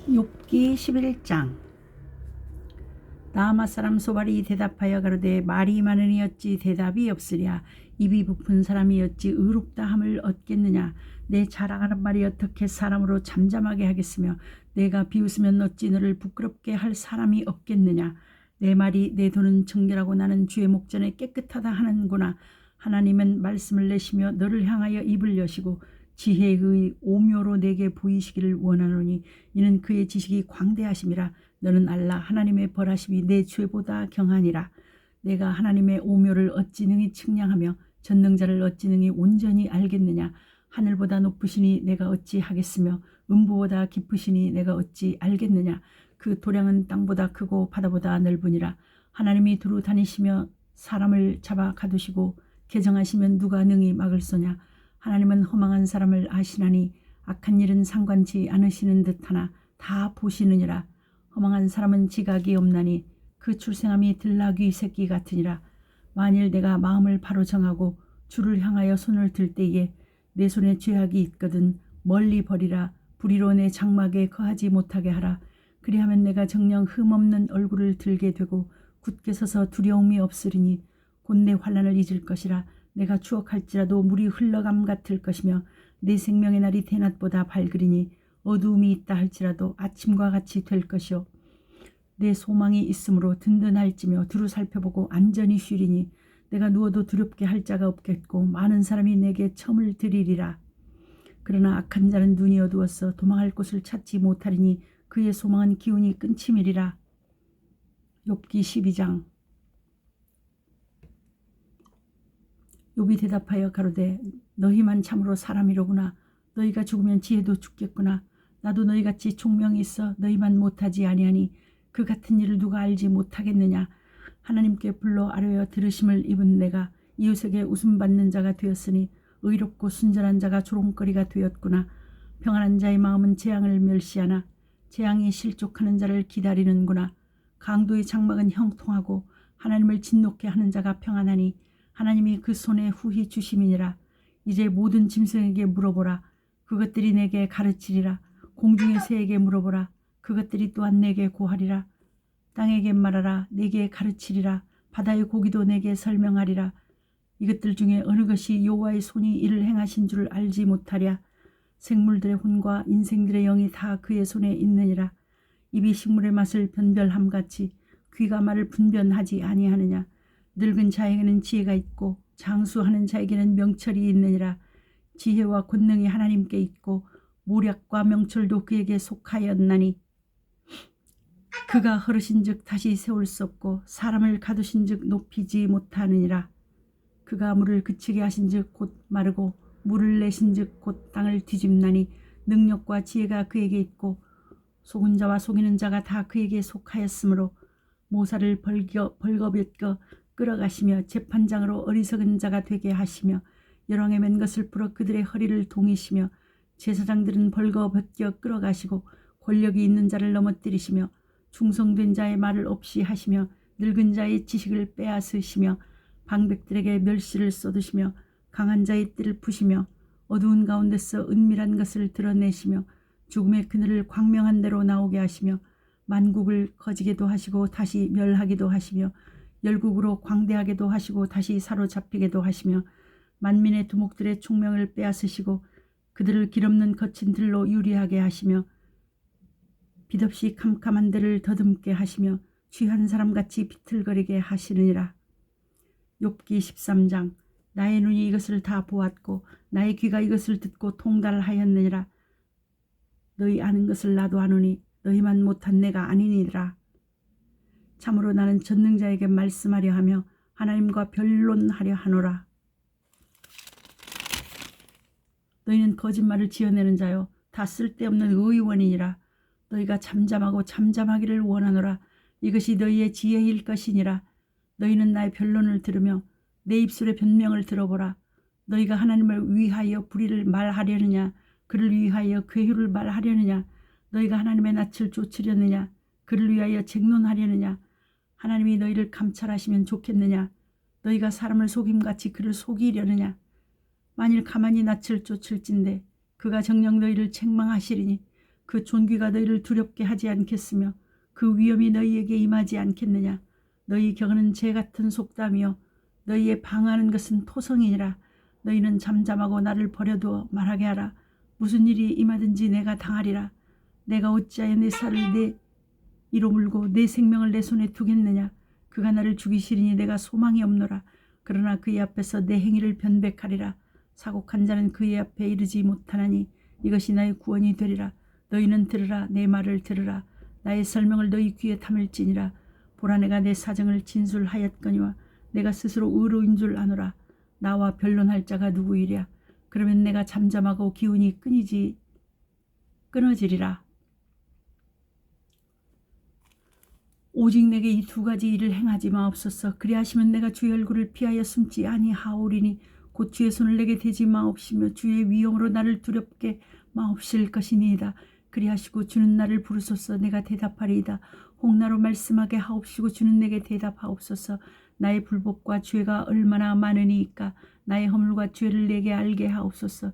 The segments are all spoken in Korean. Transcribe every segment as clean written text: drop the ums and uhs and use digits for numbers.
욥기 11장. 나아마 사람 소발이 대답하여 가로되 말이 많으니 어찌 대답이 없으랴. 입이 부푼 사람이 어찌 의롭다함을 얻겠느냐. 내 자랑하는 말이 어떻게 사람으로 잠잠하게 하겠으며 내가 비웃으면 어찌 너를 부끄럽게 할 사람이 없겠느냐. 내 말이 내 돈은 정결하고 나는 주의 목전에 깨끗하다 하는구나. 하나님은 말씀을 내시며 너를 향하여 입을 여시고 지혜의 오묘로 내게 보이시기를 원하노니 이는 그의 지식이 광대하심이라. 너는 알라. 하나님의 벌하심이 내 죄보다 경하니라. 내가 하나님의 오묘를 어찌 능히 측량하며 전능자를 어찌 능히 온전히 알겠느냐. 하늘보다 높으시니 내가 어찌 하겠으며 음부보다 깊으시니 내가 어찌 알겠느냐. 그 도량은 땅보다 크고 바다보다 넓으니라. 하나님이 두루 다니시며 사람을 잡아 가두시고 개정하시면 누가 능히 막을소냐. 하나님은 허망한 사람을 아시나니 악한 일은 상관치 않으시는 듯하나 다 보시느니라. 허망한 사람은 지각이 없나니 그 출생함이 들나귀 새끼 같으니라. 만일 내가 마음을 바로 정하고 주를 향하여 손을 들 때에 내 손에 죄악이 있거든 멀리 버리라. 불의로 내 장막에 거하지 못하게 하라. 그리하면 내가 정녕 흠없는 얼굴을 들게 되고 굳게 서서 두려움이 없으리니 곧 내 환난을 잊을 것이라. 내가 추억할지라도 물이 흘러감 같을 것이며 내 생명의 날이 대낮보다 밝으리니 어두움이 있다 할지라도 아침과 같이 될 것이요. 내 소망이 있으므로 든든할지며 두루 살펴보고 안전히 쉬리니 내가 누워도 두렵게 할 자가 없겠고 많은 사람이 내게 첨을 들이리라. 그러나 악한 자는 눈이 어두워서 도망할 곳을 찾지 못하리니 그의 소망은 기운이 끊침이리라. 욥기 12장. 욥이 대답하여 가로되 너희만 참으로 사람이로구나. 너희가 죽으면 지혜도 죽겠구나. 나도 너희같이 총명이 있어 너희만 못하지 아니하니 그 같은 일을 누가 알지 못하겠느냐. 하나님께 불러 아뢰어 들으심을 입은 내가 이웃에게 웃음받는 자가 되었으니 의롭고 순전한 자가 조롱거리가 되었구나. 평안한 자의 마음은 재앙을 멸시하나 재앙이 실족하는 자를 기다리는구나. 강도의 장막은 형통하고 하나님을 진노케 하는 자가 평안하니 하나님이 그 손에 후히 주심이니라. 이제 모든 짐승에게 물어보라. 그것들이 내게 가르치리라. 공중의 새에게 물어보라. 그것들이 또한 내게 고하리라. 땅에게 말하라. 내게 가르치리라. 바다의 고기도 내게 설명하리라. 이것들 중에 어느 것이 여호와의 손이 이를 행하신 줄 알지 못하랴. 생물들의 혼과 인생들의 영이 다 그의 손에 있느니라. 입이 식물의 맛을 변별함같이 귀가 말을 분별하지 아니하느냐. 늙은 자에게는 지혜가 있고 장수하는 자에게는 명철이 있느니라. 지혜와 권능이 하나님께 있고 모략과 명철도 그에게 속하였나니 그가 허르신즉 다시 세울 수 없고 사람을 가두신즉 높이지 못하느니라. 그가 물을 그치게 하신즉 곧 마르고 물을 내신즉 곧 땅을 뒤집나니 능력과 지혜가 그에게 있고 속은 자와 속이는 자가 다 그에게 속하였으므로 모사를 벌거벗겨 끌어가시며 재판장으로 어리석은 자가 되게 하시며 열왕에 맨 것을 풀어 그들의 허리를 동이시며 제사장들은 벌거벗겨 끌어가시고 권력이 있는 자를 넘어뜨리시며 충성된 자의 말을 없이 하시며 늙은 자의 지식을 빼앗으시며 방백들에게 멸시를 쏟으시며 강한 자의 띠를 푸시며 어두운 가운데서 은밀한 것을 드러내시며 죽음의 그늘을 광명한 대로 나오게 하시며 만국을 거지게도 하시고 다시 멸하기도 하시며 열국으로 광대하게도 하시고 다시 사로잡히게도 하시며 만민의 두목들의 총명을 빼앗으시고 그들을 길없는 거친 들로 유리하게 하시며 빛없이 캄캄한 데를 더듬게 하시며 취한 사람같이 비틀거리게 하시느니라. 욥기 13장. 나의 눈이 이것을 다 보았고 나의 귀가 이것을 듣고 통달하였느니라. 너희 아는 것을 나도 아노니 너희만 못한 내가 아니니라. 참으로 나는 전능자에게 말씀하려 하며 하나님과 변론하려 하노라. 너희는 거짓말을 지어내는 자요 다 쓸데없는 의원이니라. 너희가 잠잠하고 잠잠하기를 원하노라. 이것이 너희의 지혜일 것이니라. 너희는 나의 변론을 들으며 내 입술의 변명을 들어보라. 너희가 하나님을 위하여 불의를 말하려느냐 그를 위하여 괴휴를 말하려느냐. 너희가 하나님의 낯을 쫓으려느냐 그를 위하여 쟁론하려느냐. 하나님이 너희를 감찰하시면 좋겠느냐. 너희가 사람을 속임같이 그를 속이려느냐. 만일 가만히 낯을 쫓을진대 그가 정녕 너희를 책망하시리니 그 존귀가 너희를 두렵게 하지 않겠으며 그 위엄이 너희에게 임하지 않겠느냐. 너희 격은 재 같은 속담이요 너희의 방하는 것은 토성이니라. 너희는 잠잠하고 나를 버려두어 말하게 하라. 무슨 일이 임하든지 내가 당하리라. 내가 어찌하여 내 살을 내 이로 물고 내 생명을 내 손에 두겠느냐. 그가 나를 죽이시리니 내가 소망이 없노라. 그러나 그의 앞에서 내 행위를 변백하리라. 사곡한 자는 그의 앞에 이르지 못하나니 이것이 나의 구원이 되리라. 너희는 들으라. 내 말을 들으라. 나의 설명을 너희 귀에 담을지니라. 보라 내가 내 사정을 진술하였거니와 내가 스스로 의로인 줄 아노라. 나와 변론할 자가 누구이랴. 그러면 내가 잠잠하고 기운이 끊어지리라. 오직 내게 이 두 가지 일을 행하지 마옵소서. 그리하시면 내가 주의 얼굴을 피하여 숨지 아니하오리니 곧 주의 손을 내게 대지 마옵시며 주의 위엄으로 나를 두렵게 마옵실 것이니이다. 그리하시고 주는 나를 부르소서. 내가 대답하리이다. 홍나로 말씀하게 하옵시고 주는 내게 대답하옵소서. 나의 불법과 죄가 얼마나 많으니이까 나의 허물과 죄를 내게 알게 하옵소서.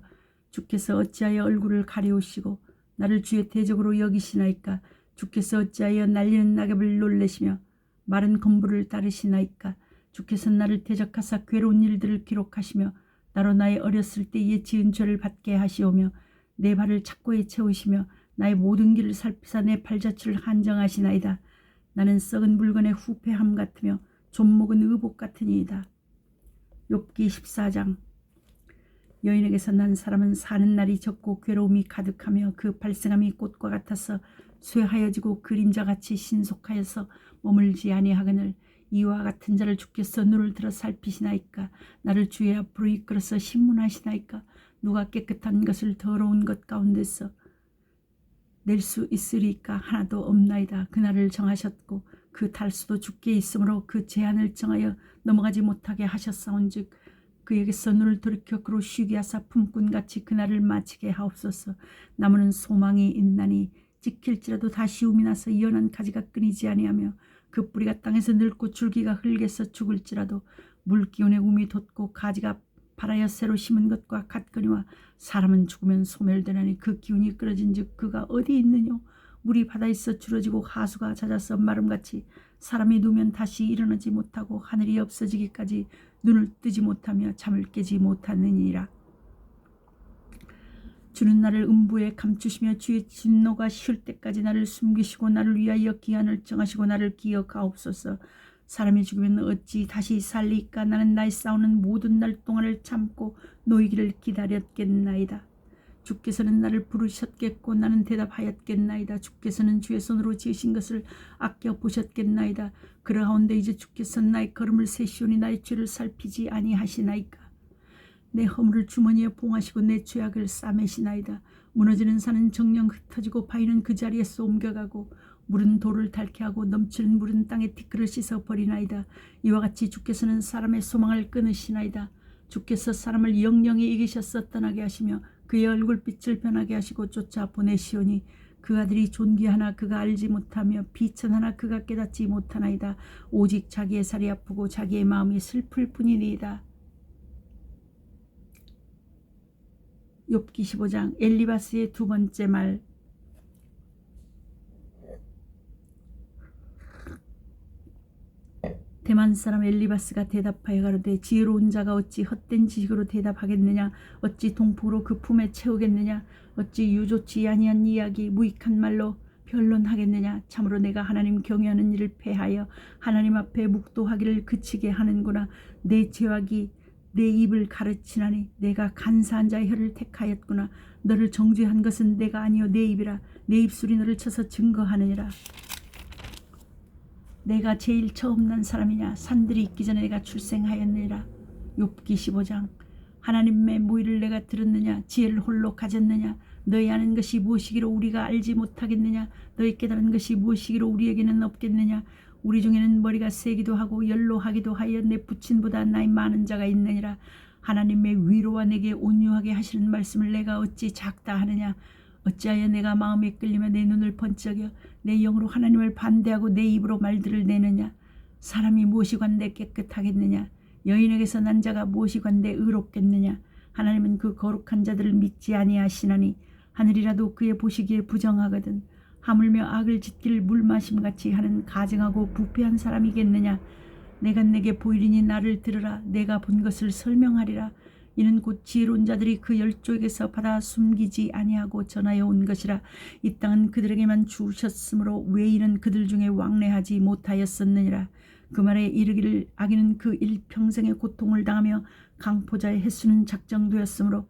주께서 어찌하여 얼굴을 가리우시고 나를 주의 대적으로 여기시나이까. 주께서 어찌하여 날리는 낙엽을 놀래시며 마른 건물을 따르시나이까. 주께서 나를 대적하사 괴로운 일들을 기록하시며 나로 나의 어렸을 때에 지은 죄를 받게 하시오며 내 발을 착고에 채우시며 나의 모든 길을 살피사 내 발자취를 한정하시나이다. 나는 썩은 물건의 후패함 같으며 좀먹은 의복 같으니이다. 욥기 14장. 여인에게서 난 사람은 사는 날이 적고 괴로움이 가득하며 그 발생함이 꽃과 같아서 쇠하여지고 그림자같이 신속하여서 머물지 아니하거늘 이와 같은 자를 주께서 눈을 들어 살피시나이까. 나를 주의 앞으로 이끌어서 신문하시나이까. 누가 깨끗한 것을 더러운 것 가운데서 낼 수 있으리까. 하나도 없나이다. 그날을 정하셨고 그 달수도 주께 있으므로 그 제한을 정하여 넘어가지 못하게 하셨사온즉 그에게서 눈을 돌이켜 그로 쉬게 하사 품꾼같이 그날을 마치게 하옵소서. 나무는 소망이 있나니 찍힐지라도 다시 움이 나서 연한 가지가 끊이지 아니하며 그 뿌리가 땅에서 늙고 줄기가 흙에서 죽을지라도 물기운에 움이 돋고 가지가 발하여 새로 심은 것과 같거니와 사람은 죽으면 소멸되나니 그 기운이 끊어진즉 그가 어디 있느뇨. 물이 바다에서 줄어지고 하수가 잦아서 마름같이 사람이 누우면 다시 일어나지 못하고 하늘이 없어지기까지 눈을 뜨지 못하며 잠을 깨지 못하느니라. 주는 나를 음부에 감추시며 주의 진노가 쉴 때까지 나를 숨기시고 나를 위하여 기한을 정하시고 나를 기억하옵소서. 사람이 죽으면 어찌 다시 살리까. 나는 나의 싸우는 모든 날 동안을 참고 노이기를 기다렸겠나이다. 주께서는 나를 부르셨겠고 나는 대답하였겠나이다. 주께서는 주의 손으로 지으신 것을 아껴보셨겠나이다. 그러하온데 이제 주께서 나의 걸음을 세시오니 나의 죄를 살피지 아니하시나이까. 내 허물을 주머니에 봉하시고 내 죄악을 싸매시나이다. 무너지는 산은 정령 흩어지고 바위는 그 자리에서 옮겨가고 물은 돌을 닳게 하고 넘치는 물은 땅에 티끌을 씻어 버리나이다. 이와 같이 주께서는 사람의 소망을 끊으시나이다. 주께서 사람을 영영히 이기셔서 떠나게 하시며 그의 얼굴빛을 변하게 하시고 쫓아 보내시오니 그 아들이 존귀하나 그가 알지 못하며 비천하나 그가 깨닫지 못하나이다. 오직 자기의 살이 아프고 자기의 마음이 슬플 뿐이니이다. 욥기 15장. 엘리바스의 두 번째 말. 대만 사람 엘리바스가 대답하여 가로되 지혜로운 자가 어찌 헛된 지식으로 대답하겠느냐. 어찌 동포로 그 품에 채우겠느냐. 어찌 유좋지 아니한 이야기 무익한 말로 변론하겠느냐. 참으로 내가 하나님 경외하는 일을 패하여 하나님 앞에 묵도하기를 그치게 하는구나. 내 죄악이 내 입을 가르치나니 내가 간사한 자의 혀를 택하였구나. 너를 정죄한 것은 내가 아니요 내 입이라. 내 입술이 너를 쳐서 증거하느니라. 내가 제일 처음 난 사람이냐. 산들이 있기 전에 내가 출생하였느니라. 욥기 15장. 하나님의 모의를 내가 들었느냐. 지혜를 홀로 가졌느냐. 너희 아는 것이 무엇이기로 우리가 알지 못하겠느냐. 너희 깨달은 것이 무엇이기로 우리에게는 없겠느냐. 우리 중에는 머리가 세기도 하고 연로하기도 하여 내 부친보다 나이 많은 자가 있느니라. 하나님의 위로와 내게 온유하게 하시는 말씀을 내가 어찌 작다 하느냐. 어찌하여 내가 마음에 끌리며 내 눈을 번쩍여 내 영으로 하나님을 반대하고 내 입으로 말들을 내느냐. 사람이 무엇이 관대 깨끗하겠느냐. 여인에게서 난 자가 무엇이 관대 의롭겠느냐. 하나님은 그 거룩한 자들을 믿지 아니하시나니 하늘이라도 그의 보시기에 부정하거든. 하물며 악을 짓기를 물마심같이 하는 가증하고 부패한 사람이겠느냐. 내가 내게 보이리니 나를 들으라. 내가 본 것을 설명하리라. 이는 곧 지혜로운 자들이 그 열조에게서 받아 숨기지 아니하고 전하여 온 것이라. 이 땅은 그들에게만 주셨으므로 왜 이는 그들 중에 왕래하지 못하였었느니라. 그 말에 이르기를 악인은 그 일평생의 고통을 당하며 강포자의 횟수는 작정되었으므로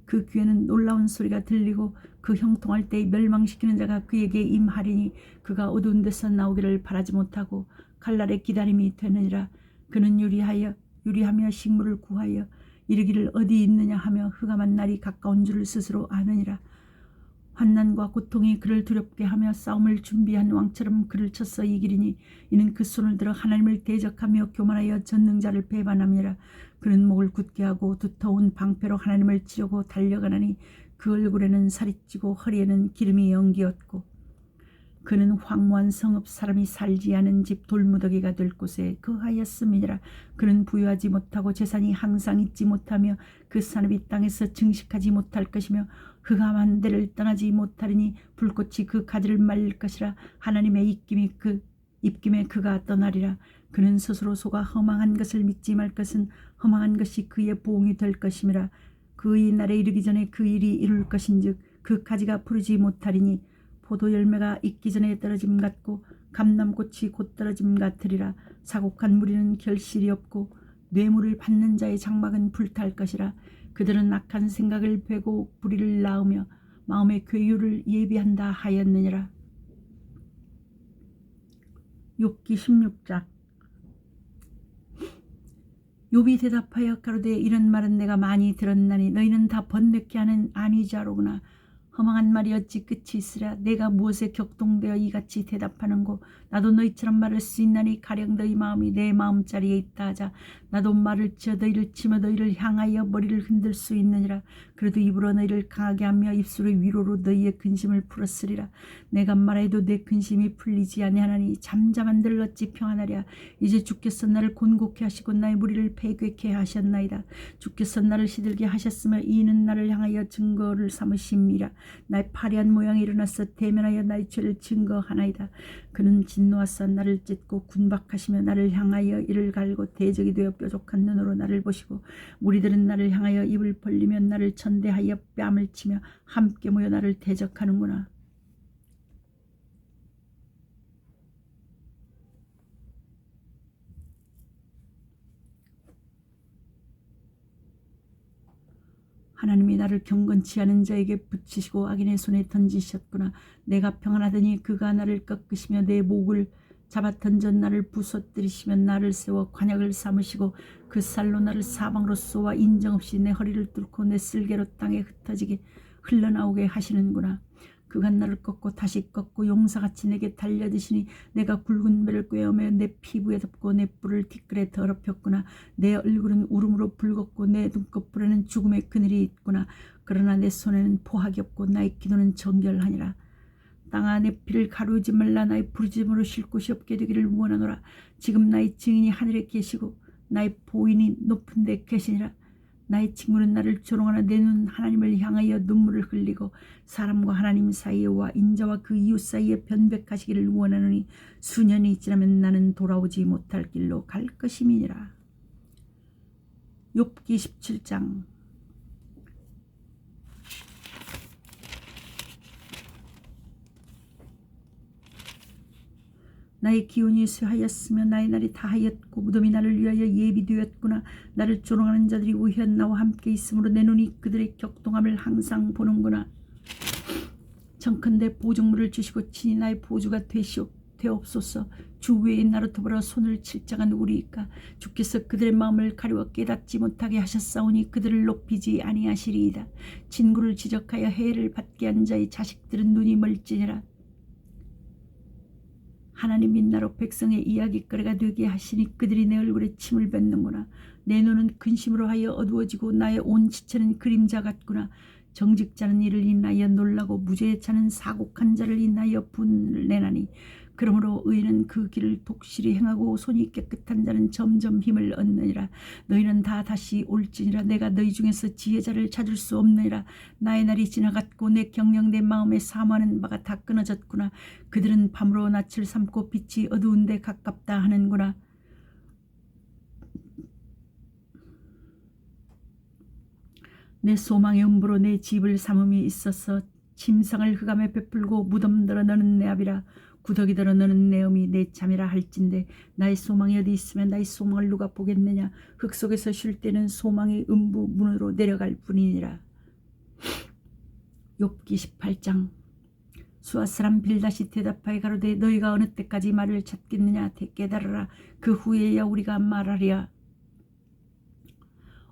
그 귀에는 놀라운 소리가 들리고 그 형통할 때에 멸망시키는 자가 그에게 임하리니 그가 어두운 데서 나오기를 바라지 못하고 칼날의 기다림이 되느니라. 그는 유리하며 식물을 구하여 이르기를 어디 있느냐 하며 흑암한 날이 가까운 줄을 스스로 아느니라. 환난과 고통이 그를 두렵게 하며 싸움을 준비한 왕처럼 그를 쳐서 이기리니 이는 그 손을 들어 하나님을 대적하며 교만하여 전능자를 배반함이라. 그는 목을 굳게 하고 두터운 방패로 하나님을 치려고 달려가나니 그 얼굴에는 살이 찌고 허리에는 기름이 연기었고 그는 황무한 성읍 사람이 살지 않은 집 돌무더기가 될 곳에 거하였음이니라. 그는 부유하지 못하고 재산이 항상 있지 못하며 그 산업이 땅에서 증식하지 못할 것이며 흑암한 데를 떠나지 못하리니 불꽃이 그 가지를 말릴 것이라. 하나님의 입김에 그가 떠나리라. 그는 스스로 속아 허망한 것을 믿지 말 것은 허망한 것이 그의 보응이 될 것임이라. 그의 날에 이르기 전에 그 일이 이룰 것인즉 그 가지가 푸르지 못하리니 포도 열매가 익기 전에 떨어짐 같고 감람꽃이 곧 떨어짐 같으리라. 사곡한 무리는 결실이 없고 뇌물을 받는 자의 장막은 불탈 것이라. 그들은 악한 생각을 베고 불의를 낳으며 마음의 괴유를 예비한다 하였느니라. 욥기 16장. 욥이 대답하여 가로되 이런 말은 내가 많이 들었나니 너희는 다 번뇌케 하는 안위자로구나. 허망한 말이 어찌 끝이 있으랴. 내가 무엇에 격동되어 이같이 대답하는고. 나도 너희처럼 말할 수 있나니 가령 너희 마음이 내 마음자리에 있다 하자. 나도 말을 지어 너희를 치며 너희를 향하여 머리를 흔들 수 있느니라. 그래도 입으로 너희를 강하게 하며 입술의 위로로 너희의 근심을 풀었으리라. 내가 말해도 내 근심이 풀리지 아니하나니 잠잠한들 어찌 평안하랴. 이제 주께서 나를 곤곡케 하시고 나의 무리를 패괴케 하셨나이다. 주께서 나를 시들게 하셨으며 이는 나를 향하여 증거를 삼으심이라. 나의 파리한 모양이 일어나서 대면하여 나의 죄를 증거하나이다. 그는 진노하사 나를 찢고 군박하시며 나를 향하여 이를 갈고 대적이 되어 뾰족한 눈으로 나를 보시고 무리들은 나를 향하여 입을 벌리며 나를 천대하여 뺨을 치며 함께 모여 나를 대적하는구나. 하나님이 나를 경건치 않은 자에게 붙이시고 악인의 손에 던지셨구나. 내가 평안하더니 그가 나를 꺾으시며 내 목을 잡아 던져 나를 부서뜨리시며 나를 세워 관역을 삼으시고 그 살로 나를 사방으로 쏘아 인정없이 내 허리를 뚫고 내 쓸개로 땅에 흩어지게 흘러나오게 하시는구나. 그가 나를 꺾고 다시 꺾고 용사같이 내게 달려드시니 내가 굵은 배를 꿰어매 내 피부에 덮고 내 뿔을 티끌에 더럽혔구나. 내 얼굴은 울음으로 붉었고 내 눈꺼풀에는 죽음의 그늘이 있구나. 그러나 내 손에는 포학이 없고 나의 기도는 정결하니라. 땅아 내 피를 가루지 말라. 나의 부르짖음으로 쉴 곳이 없게 되기를 원하노라. 지금 나의 증인이 하늘에 계시고 나의 보인이 높은 데 계시니라. 나의 친구는 나를 조롱하나 내 눈 하나님을 향하여 눈물을 흘리고 사람과 하나님 사이와 인자와 그 이웃 사이에 변백하시기를 원하노니 수년이 지나면 나는 돌아오지 못할 길로 갈 것임이니라. 욥기 17장. 나의 기운이 쇠하였으며 나의 날이 다하였고 무덤이 나를 위하여 예비되었구나. 나를 조롱하는 자들이 오히려 나와 함께 있으므로 내 눈이 그들의 격동함을 항상 보는구나. 청컨대 보증물을 주시고 친히 나의 보주가 되옵소서. 주 외에 나로 더불어 손을 칠 자가 누구리이까. 주께서 그들의 마음을 가리워 깨닫지 못하게 하셨사오니 그들을 높이지 아니하시리이다. 친구를 지적하여 해를 받게 한 자의 자식들은 눈이 멀지니라. 하나님이 나로 백성의 이야기거리가 되게 하시니 그들이 내 얼굴에 침을 뱉는구나. 내 눈은 근심으로 하여 어두워지고 나의 온 지체는 그림자 같구나. 정직자는 이를 인하여 놀라고 무죄의 자는 사곡한 자를 인하여 분을 내나니 그러므로 의인은 그 길을 독실히 행하고 손이 깨끗한 자는 점점 힘을 얻느니라. 너희는 다 다시 올지니라. 내가 너희 중에서 지혜자를 찾을 수 없느니라. 나의 날이 지나갔고 내 경영 내 마음에 사모하는 바가 다 끊어졌구나. 그들은 밤으로 낯을 삼고 빛이 어두운 데 가깝다 하는구나. 내 소망의 음부로 내 집을 삼음이 있어서 침상을 흑암에 베풀고 무덤들어 너는 내 앞이라. 구더기들어 너는 내 음이 내 잠이라 할진대. 나의 소망이 어디 있으면 나의 소망을 누가 보겠느냐. 흙 속에서 쉴 때는 소망의 음부 문으로 내려갈 뿐이니라. 욥기 18장. 수아 사람 빌닷이 대답하여 가로되 너희가 어느 때까지 말을 찾겠느냐. 깨달으라. 그 후에야 우리가 말하리라.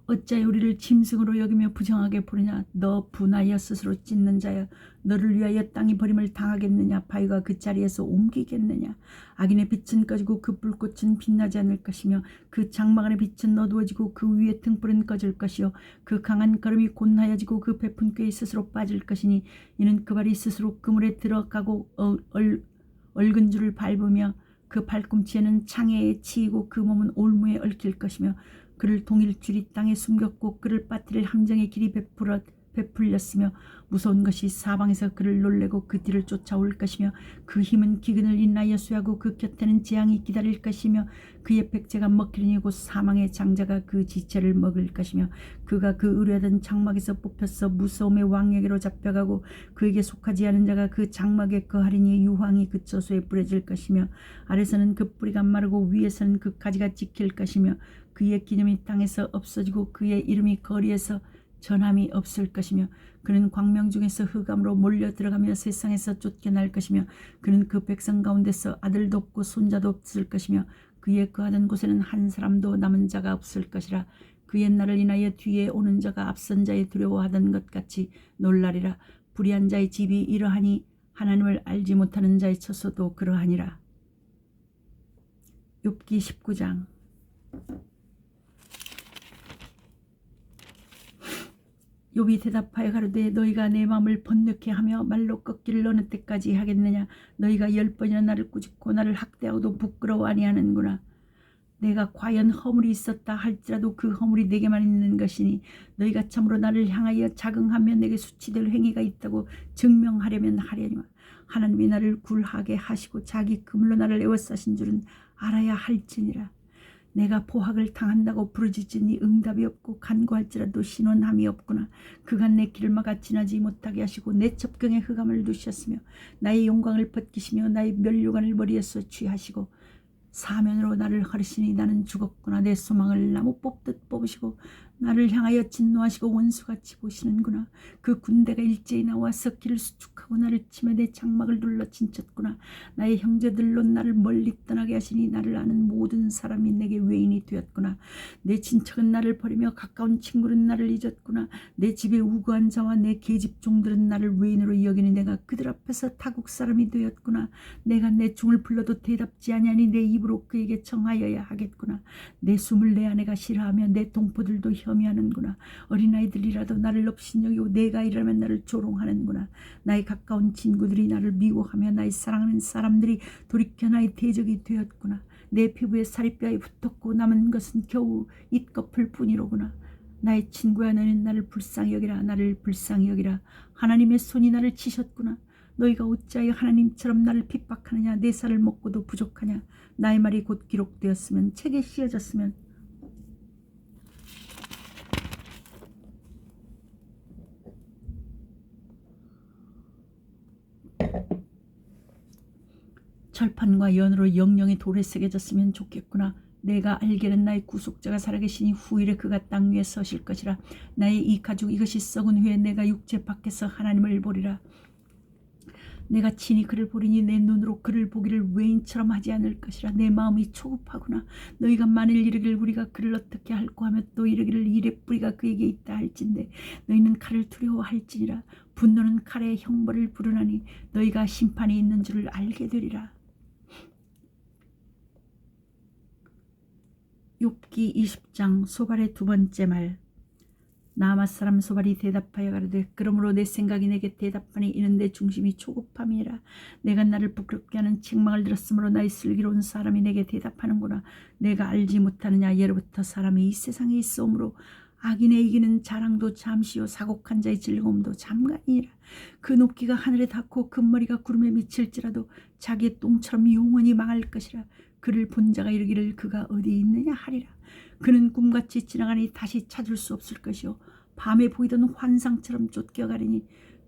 어찌하여 우리를 짐승으로 여기며 부정하게 보느냐. 너 분하여 스스로 찢는 자여, 너를 위하여 땅이 버림을 당하겠느냐. 바위가 그 자리에서 옮기겠느냐. 악인의 빛은 꺼지고 그 불꽃은 빛나지 않을 것이며 그 장막 안의 빛은 어두워지고 그 위에 등불은 꺼질 것이요 그 강한 걸음이 곤하여지고 그 베푼 꾀에 스스로 빠질 것이니 이는 그 발이 스스로 그물에 들어가고 얽은 줄을 밟으며 그 발꿈치에는 창에 치이고 그 몸은 올무에 얽힐 것이며 그를 동일 줄이 땅에 숨겼고 그를 빠뜨릴 함정의 길이 베풀렸으며 무서운 것이 사방에서 그를 놀래고 그 뒤를 쫓아올 것이며 그 힘은 기근을 인하여 쇠하고 그 곁에는 재앙이 기다릴 것이며 그의 백제가 먹히리니 곧 사망의 장자가 그 지체를 먹을 것이며 그가 그 의뢰하던 장막에서 뽑혀서 무서움의 왕에게로 잡혀가고 그에게 속하지 않은 자가 그 장막에 거하리니 유황이 그 저소에 뿌려질 것이며 아래서는 그 뿌리가 마르고 위에서는 그 가지가 찍힐 것이며 그의 기념이 땅에서 없어지고 그의 이름이 거리에서 전함이 없을 것이며 그는 광명 중에서 흑암으로 몰려 들어가며 세상에서 쫓겨날 것이며 그는 그 백성 가운데서 아들도 없고 손자도 없을 것이며 그의 거하던 곳에는 한 사람도 남은 자가 없을 것이라. 그의 날을 인하여 뒤에 오는 자가 앞선 자의 두려워하던 것 같이 놀라리라. 불의한 자의 집이 이러하니 하나님을 알지 못하는 자의 처소도 그러하니라. 욥기 19장. 욥이 대답하여 가로되 너희가 내 마음을 번뇌케 하며 말로 꺾기를 어느 때까지 하겠느냐. 너희가 10번이나 나를 꾸짖고 나를 학대하고도 부끄러워 아니하는구나. 내가 과연 허물이 있었다 할지라도 그 허물이 내게만 있는 것이니 너희가 참으로 나를 향하여 자긍하며 내게 수치될 행위가 있다고 증명하려면 하려니와 하나님이 나를 굴하게 하시고 자기 그물로 나를 에워싸신 줄은 알아야 할지니라. 내가 포학을 당한다고 부르짖으니 응답이 없고 간구할지라도 신원함이 없구나. 그간 내 길을 막아 지나지 못하게 하시고 내 접경에 흑암을 두셨으며 나의 영광을 벗기시며 나의 면류관을 머리에서 취하시고 사면으로 나를 허리시니 나는 죽었구나. 내 소망을 나무 뽑듯 뽑으시고 나를 향하여 진노하시고 원수같이 보시는구나. 그 군대가 일제히 나와서 길을 수축하고 나를 치며 내 장막을 눌러 진쳤구나. 나의 형제들로 나를 멀리 떠나게 하시니 나를 아는 모든 사람이 내게 외인이 되었구나. 내 친척은 나를 버리며 가까운 친구는 나를 잊었구나. 내 집에 우거한 자와 내 계집종들은 나를 외인으로 여기니 내가 그들 앞에서 타국 사람이 되었구나. 내가 내 종을 불러도 대답지 아니하니 내 입으로 그에게 청하여야 하겠구나. 내 숨을 내 아내가 싫어하며 내 동포들도 혐의하는구나. 어린아이들이라도 나를 업신여기고 내가 일하면 나를 조롱하는구나. 나의 가까운 친구들이 나를 미워하며 나의 사랑하는 사람들이 돌이켜 나의 대적이 되었구나. 내 피부에 살이 뼈에 붙었고 남은 것은 겨우 잇꺼풀 뿐이로구나. 나의 친구야 너는 나를 불쌍히 여기라. 나를 불쌍히 여기라. 하나님의 손이 나를 치셨구나. 너희가 어찌하여 하나님처럼 나를 핍박하느냐. 내 살을 먹고도 부족하냐. 나의 말이 곧 기록되었으면 책에 씌어졌으면 철판과 연으로 영영의 돌에 새겨졌으면 좋겠구나. 내가 알기는 나의 구속자가 살아계시니 후일에 그가 땅 위에 서실 것이라. 나의 이 가죽 이것이 썩은 후에 내가 육체 밖에서 하나님을 보리라. 내가 친히 그를 보리니 내 눈으로 그를 보기를 외인처럼 하지 않을 것이라. 내 마음이 초급하구나. 너희가 만일 이르기를 우리가 그를 어떻게 할꼬 하며 또 이르기를 이래 뿌리가 그에게 있다 할진대 너희는 칼을 두려워할지니라. 분노는 칼에 형벌을 부르나니 너희가 심판이 있는 줄을 알게 되리라. 욥기 20장. 소발의 두 번째 말. 나아맛 사람 소발이 대답하여 가로되 그러므로 내 생각이 내게 대답하니 이는 내 중심이 초급함이라. 내가 나를 부끄럽게 하는 책망을 들었으므로 나의 슬기로운 사람이 내게 대답하는구나. 내가 알지 못하느냐. 예로부터 사람이 이 세상에 있어오므로 악인의 이기는 자랑도 잠시요 사곡한 자의 즐거움도 잠깐이라. 그 높이가 하늘에 닿고 그 머리가 구름에 미칠지라도 자기의 똥처럼 영원히 망할 것이라. 그를 본 자가 이르기를 그가 어디 있느냐 하리라. 그는 꿈같이 지나가니 다시 찾을 수 없을 것이요 밤에 보이던 환상처럼 쫓겨가리니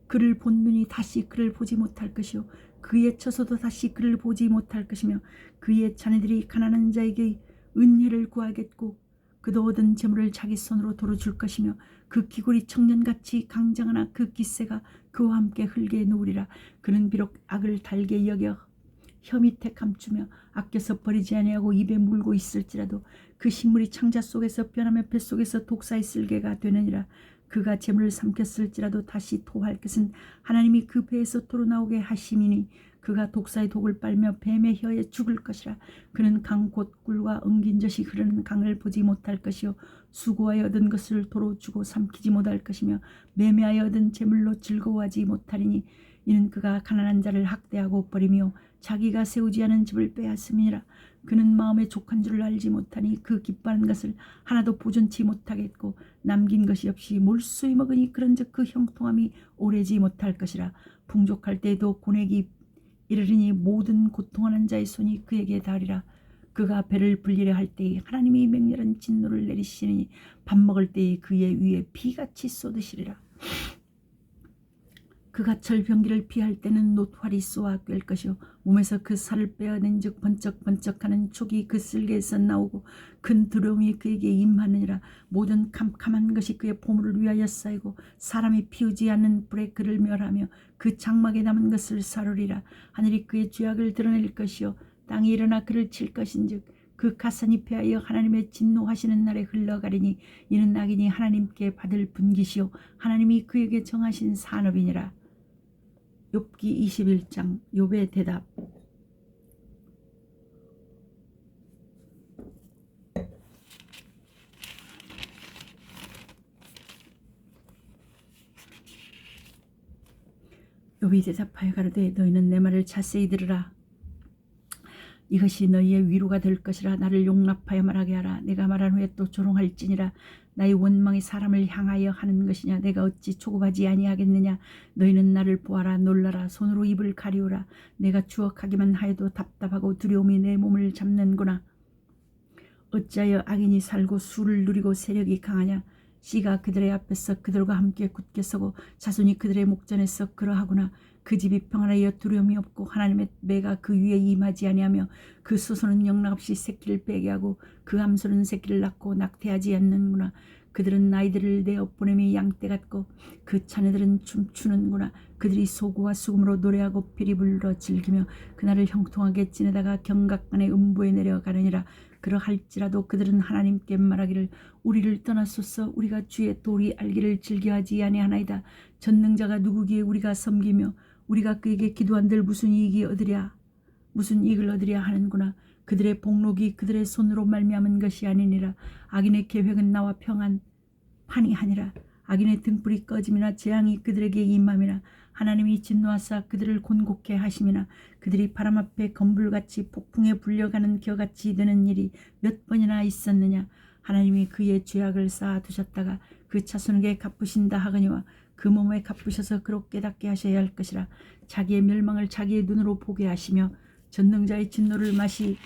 그를 본 눈이 다시 그를 보지 못할 것이요 그의 처소도 다시 그를 보지 못할 것이며 그의 자녀들이 가난한 자에게 은혜를 구하겠고 그도 얻은 재물을 자기 손으로 도로 줄 것이며 그 기골이 청년같이 강장하나 그 기세가 그와 함께 흙에 누우리라. 그는 비록 악을 달게 여겨 혀 밑에 감추며 아껴서 버리지 아니하고 입에 물고 있을지라도 그 식물이 창자 속에서 변하며 뱃속에서 독사의 쓸개가 되느니라. 그가 재물을 삼켰을지라도 다시 토할 것은 하나님이 그 배에서 토로 나오게 하심이니 그가 독사의 독을 빨며 뱀의 혀에 죽을 것이라. 그는 강 곧 꿀과 엉긴 젖이 흐르는 강을 보지 못할 것이요 수고하여 얻은 것을 도로 주고 삼키지 못할 것이며 매매하여 얻은 재물로 즐거워하지 못하리니 이는 그가 가난한 자를 학대하고 버리며 자기가 세우지 않은 집을 빼앗음이니라. 그는 마음에 족한 줄을 알지 못하니 그 기뻐하는 것을 하나도 보존치 못하겠고 남긴 것이 없이 몰수히 먹으니 그런즉 그 형통함이 오래지 못할 것이라. 풍족할 때에도 고뇌기 이르리니 모든 고통하는 자의 손이 그에게 닿으리라. 그가 배를 불리려 할 때에 하나님이 맹렬한 진노를 내리시니 밥 먹을 때에 그의 위에 비같이 쏟으시리라. 그가 철병기를 피할 때는 노활이 쏘아 꿰을 것이요 몸에서 그 살을 빼어낸 즉 번쩍번쩍하는 촉이 그 쓸개에서 나오고 큰 두려움이 그에게 임하느니라. 모든 캄캄한 것이 그의 보물을 위하여 쌓이고 사람이 피우지 않는 불에 그를 멸하며 그 장막에 남은 것을 사르리라. 하늘이 그의 죄악을 드러낼 것이요 땅이 일어나 그를 칠 것인즉 그 가산이 패하여 하나님의 진노하시는 날에 흘러가리니 이는 악인이 하나님께 받을 분깃이요 하나님이 그에게 정하신 산업이니라. 욥기 21장 욥의 대답. 욥이 대답하여 가로되 너희는 내 말을 자세히 들으라. 이것이 너희의 위로가 될 것이라. 나를 용납하여 말하게 하라. 내가 말한 후에 또 조롱할지니라. 나의 원망이 사람을 향하여 하는 것이냐. 내가 어찌 조급하지 아니하겠느냐. 너희는 나를 보아라. 놀라라. 손으로 입을 가리우라. 내가 추억하기만 하여도 답답하고 두려움이 내 몸을 잡는구나. 어찌하여 악인이 살고 수를 누리고 세력이 강하냐. 씨가 그들의 앞에서 그들과 함께 굳게 서고 자손이 그들의 목전에서 그러하구나. 그 집이 평안하여 두려움이 없고 하나님의 매가 그 위에 임하지 아니하며 그 소손은 영락없이 새끼를 빼게 하고 그 암소는 새끼를 낳고 낙태하지 않는구나. 그들은 나이들을 내어 보냄이 양떼 같고 그 자녀들은 춤추는구나. 그들이 소고와 수금으로 노래하고 피리 불러 즐기며 그날을 형통하게 지내다가 경각간의 음부에 내려가느니라. 그러할지라도 그들은 하나님께 말하기를 우리를 떠나소서. 우리가 주의 도리 알기를 즐겨하지 아니하나이다. 전능자가 누구기에 우리가 섬기며 우리가 그에게 기도한들 무슨 이익을 얻으랴 하는구나. 그들의 복록이 그들의 손으로 말미암은 것이 아니니라. 악인의 계획은 나와 파니하니라. 악인의 등불이 꺼짐이나 재앙이 그들에게 임함이나 하나님이 진노하사 그들을 곤곡해 하심이나 그들이 바람 앞에 건불같이 폭풍에 불려가는 겨같이 되는 일이 몇 번이나 있었느냐. 하나님이 그의 죄악을 쌓아두셨다가 그 자손에게 갚으신다 하거니와 그 몸에 갚으셔서 그로 깨닫게 하셔야 할 것이라. 자기의 멸망을 자기의 눈으로 보게 하시며 전능자의 진노를 마시게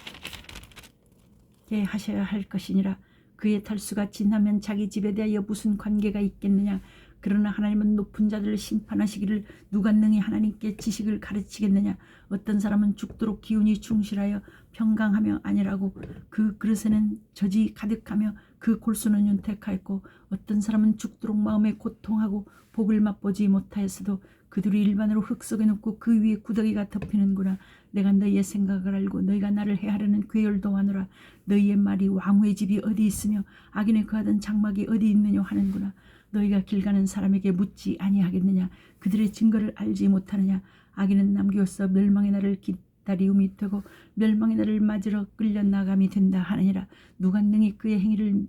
하셔야 할 것이니라. 그의 탈수가 지나면 자기 집에 대하여 무슨 관계가 있겠느냐. 그러나 하나님은 높은 자들을 심판하시기를 누가 능히 하나님께 지식을 가르치겠느냐. 어떤 사람은 죽도록 기운이 충실하여 평강하며 아니라고 그 그릇에는 젖이 가득하며 그 골수는 윤택하였고 어떤 사람은 죽도록 마음에 고통하고 복을 맛보지 못하였어도 그들이 일반으로 흙 속에 눕고 그 위에 구더기가 덮이는구나. 내가 너희의 생각을 알고 너희가 나를 해하려는 괴열도 하노라. 너희의 말이 왕후의 집이 어디 있으며 악인의 거하던 장막이 어디 있느냐 하는구나. 너희가 길 가는 사람에게 묻지 아니하겠느냐. 그들의 증거를 알지 못하느냐. 악인은 남겨서 멸망의 날을 기다리움이 되고 멸망의 날을 맞으러 끌려나감이 된다 하느니라. 누가 능히 그의 행위를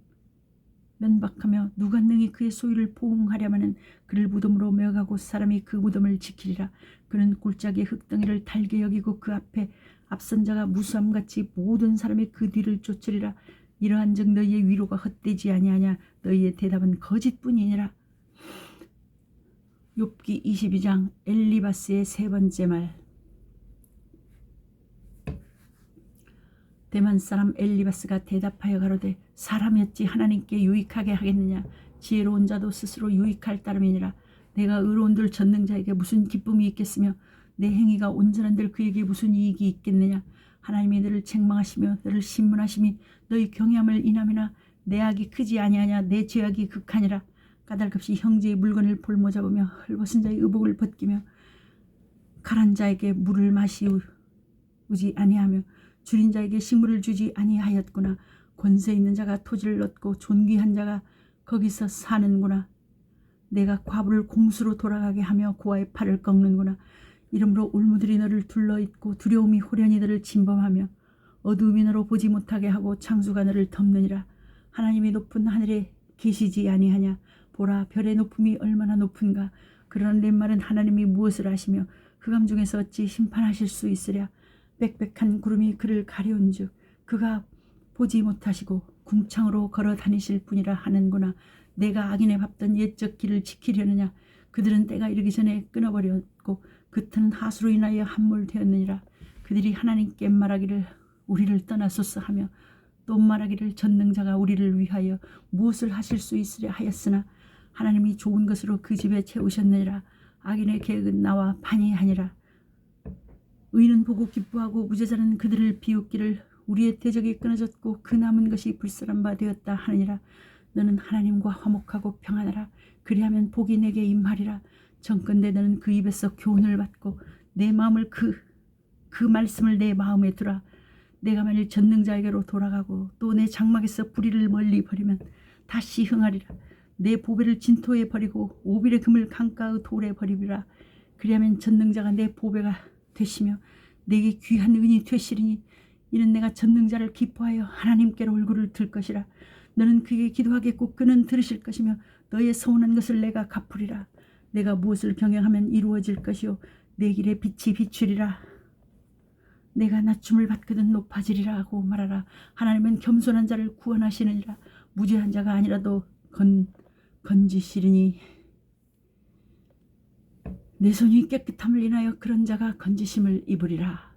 면박하며 누가 능히 그의 소유를 보응하려마는 그를 무덤으로 메어가고 사람이 그 무덤을 지키리라. 그는 골짜기의 흙덩이를 달게 여기고 그 앞에 앞선 자가 무수함같이 모든 사람이 그 뒤를 쫓으리라. 이러한즉 너희의 위로가 헛되지 아니하냐. 너희의 대답은 거짓뿐이니라. 욥기 22장 엘리바스의 세 번째 말. 대만 사람 엘리바스가 대답하여 가로되 사람이었지 하나님께 유익하게 하겠느냐. 지혜로운 자도 스스로 유익할 따름이니라. 내가 의로운들 전능자에게 무슨 기쁨이 있겠으며 내 행위가 온전한들 그에게 무슨 이익이 있겠느냐. 하나님이 너를 책망하시며 너를 신문하심이 너희 경외함을 인함이나 내 악이 크지 아니하냐. 내 죄악이 극하니라. 까닭없이 형제의 물건을 볼모 잡으며 헐벗은 자의 의복을 벗기며 가란 자에게 물을 마시우지 아니하며 줄인 자에게 식물을 주지 아니하였구나. 권세 있는 자가 토지를 얻고 존귀한 자가 거기서 사는구나. 내가 과부를 공수로 돌아가게 하며 고아의 팔을 꺾는구나. 이러므로 울무들이 너를 둘러있고 두려움이 호련히 너를 침범하며 어두움이 너로 보지 못하게 하고 창수가 너를 덮느니라. 하나님이 높은 하늘에 계시지 아니하냐. 보라, 별의 높음이 얼마나 높은가. 그러나 내 말은 하나님이 무엇을 하시며 흑암 중에서 어찌 심판하실 수 있으랴. 빽빽한 구름이 그를 가려운즉 그가 보지 못하시고 궁창으로 걸어 다니실 뿐이라 하는구나. 내가 악인의 밟던 옛적 길을 지키려느냐. 그들은 때가 이르기 전에 끊어버렸고 그 터는 하수로 인하여 함몰되었느니라. 그들이 하나님께 말하기를 우리를 떠나소서 하며 또 말하기를 전능자가 우리를 위하여 무엇을 하실 수 있으랴 하였으나 하나님이 좋은 것으로 그 집에 채우셨느니라. 악인의 계획은 나와 반이하니라. 의인은 보고 기뻐하고 무죄자는 그들을 비웃기를 우리의 대적이 끊어졌고 그 남은 것이 불사람 바 되었다 하느니라. 너는 하나님과 화목하고 평안하라. 그리하면 복이 내게 임하리라. 정컨대 너는 그 입에서 교훈을 받고 내 마음을 그 말씀을 내 마음에 두라. 내가 만일 전능자에게로 돌아가고 또 내 장막에서 불의를 멀리 버리면 다시 흥하리라. 내 보배를 진토에 버리고 오빌의 금을 강가의 돌에 버리리라. 그리하면 전능자가 내 보배가 되시며 내게 귀한 은이 되시리니 이는 내가 전능자를 기뻐하여 하나님께로 얼굴을 들 것이라. 너는 그에게 기도하겠고 그는 들으실 것이며 너의 서운한 것을 내가 갚으리라. 내가 무엇을 경영하면 이루어질 것이요 내 길에 빛이 비추리라. 내가 낮춤을 받거든 높아지리라 하고 말하라. 하나님은 겸손한 자를 구원하시느니라. 무죄한 자가 아니라도 건지시리니 내 손이 깨끗함을 인하여 그런 자가 건지심을 입으리라.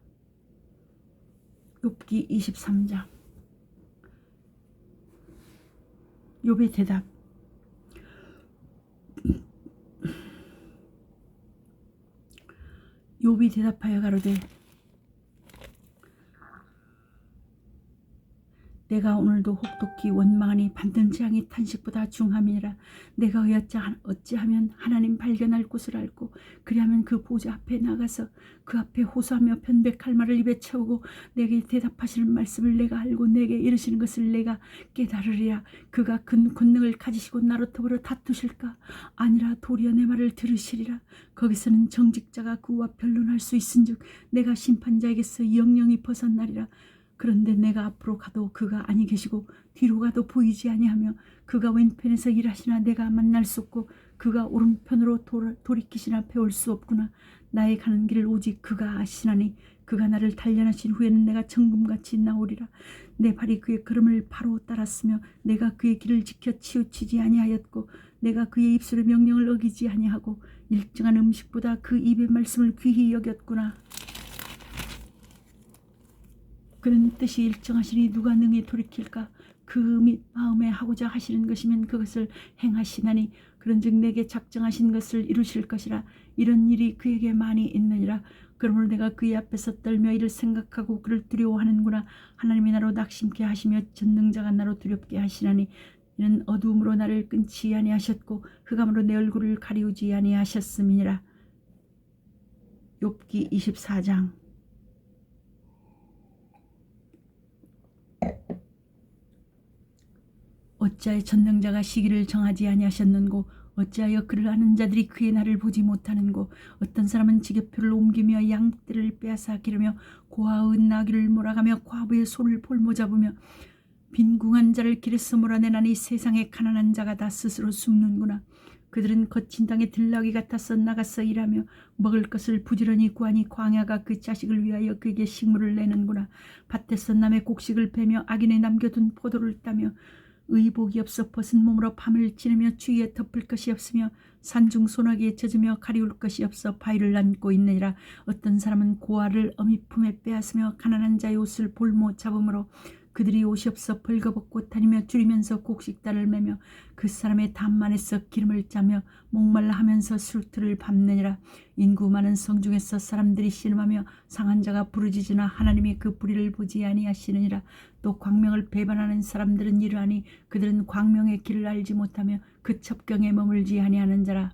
욥기 23장. 욥의 대답. 욥이 대답하여 가로되 내가 오늘도 혹독히 원망하니 받는 재앙이 탄식보다 중함이니라. 내가 어찌하면 하나님 발견할 곳을 알고 그리하면 그 보좌 앞에 나가서 그 앞에 호소하며 편백할 말을 입에 채우고 내게 대답하시는 말씀을 내가 알고 내게 이르시는 것을 내가 깨달으리라. 그가 큰 권능을 가지시고 나로 더불어 다투실까? 아니라 도리어 내 말을 들으시리라. 거기서는 정직자가 그와 변론할 수 있은즉 내가 심판자에게서 영영이 벗어나리라. 그런데 내가 앞으로 가도 그가 아니 계시고 뒤로 가도 보이지 아니하며 그가 왼편에서 일하시나 내가 만날 수 없고 그가 오른편으로 돌이키시나 배울 수 없구나. 나의 가는 길을 오직 그가 아시나니 그가 나를 단련하신 후에는 내가 정금같이 나오리라. 내 발이 그의 걸음을 바로 따랐으며 내가 그의 길을 지켜 치우치지 아니하였고 내가 그의 입술의 명령을 어기지 아니하고 일정한 음식보다 그 입의 말씀을 귀히 여겼구나. 그는 뜻이 일정하시니 누가 능히 돌이킬까? 그 마음에 하고자 하시는 것이면 그것을 행하시나니 그런즉 내게 작정하신 것을 이루실 것이라. 이런 일이 그에게 많이 있느니라. 그러므로 내가 그의 앞에서 떨며 이를 생각하고 그를 두려워하는구나. 하나님이 나로 낙심케 하시며 전능자가 나로 두렵게 하시나니 이는 어두움으로 나를 끊지 아니하셨고 흑암으로 내 얼굴을 가리우지 아니하셨음이니라. 욥기 24장. 어찌하여 전능자가 시기를 정하지 아니하셨는고 어찌하여 그를 아는 자들이 그의 날을 보지 못하는고 어떤 사람은 지게표를 옮기며 양떼를 빼앗아 기르며 고아의 나귀를 몰아가며 과부의 손을 볼모 잡으며 빈궁한 자를 길에서 몰아내나니 세상의 가난한 자가 다 스스로 숨는구나. 그들은 거친 땅에 들나귀 같아서 나가서 일하며 먹을 것을 부지런히 구하니 광야가 그 자식을 위하여 그에게 식물을 내는구나. 밭에서 남의 곡식을 베며 악인의 남겨둔 포도를 따며 의복이 없어 벗은 몸으로 밤을 지내며 추위에 덮을 것이 없으며 산중 소나기에 젖으며 가리울 것이 없어 바위를 안고 있느니라. 어떤 사람은 고아를 어미 품에 빼앗으며 가난한 자의 옷을 볼모 잡음으로 그들이 옷이 없어 벌거벗고 다니며 줄이면서 곡식단을 매며 그 사람의 담만에서 기름을 짜며 목말라 하면서 술틀을 밟느니라. 인구 많은 성 중에서 사람들이 신음하며 상한 자가 부르짖으나 하나님이 그 불의를 보지 아니하시느니라. 또 광명을 배반하는 사람들은 이러하니 그들은 광명의 길을 알지 못하며 그 첩경에 머물지 아니하는 자라.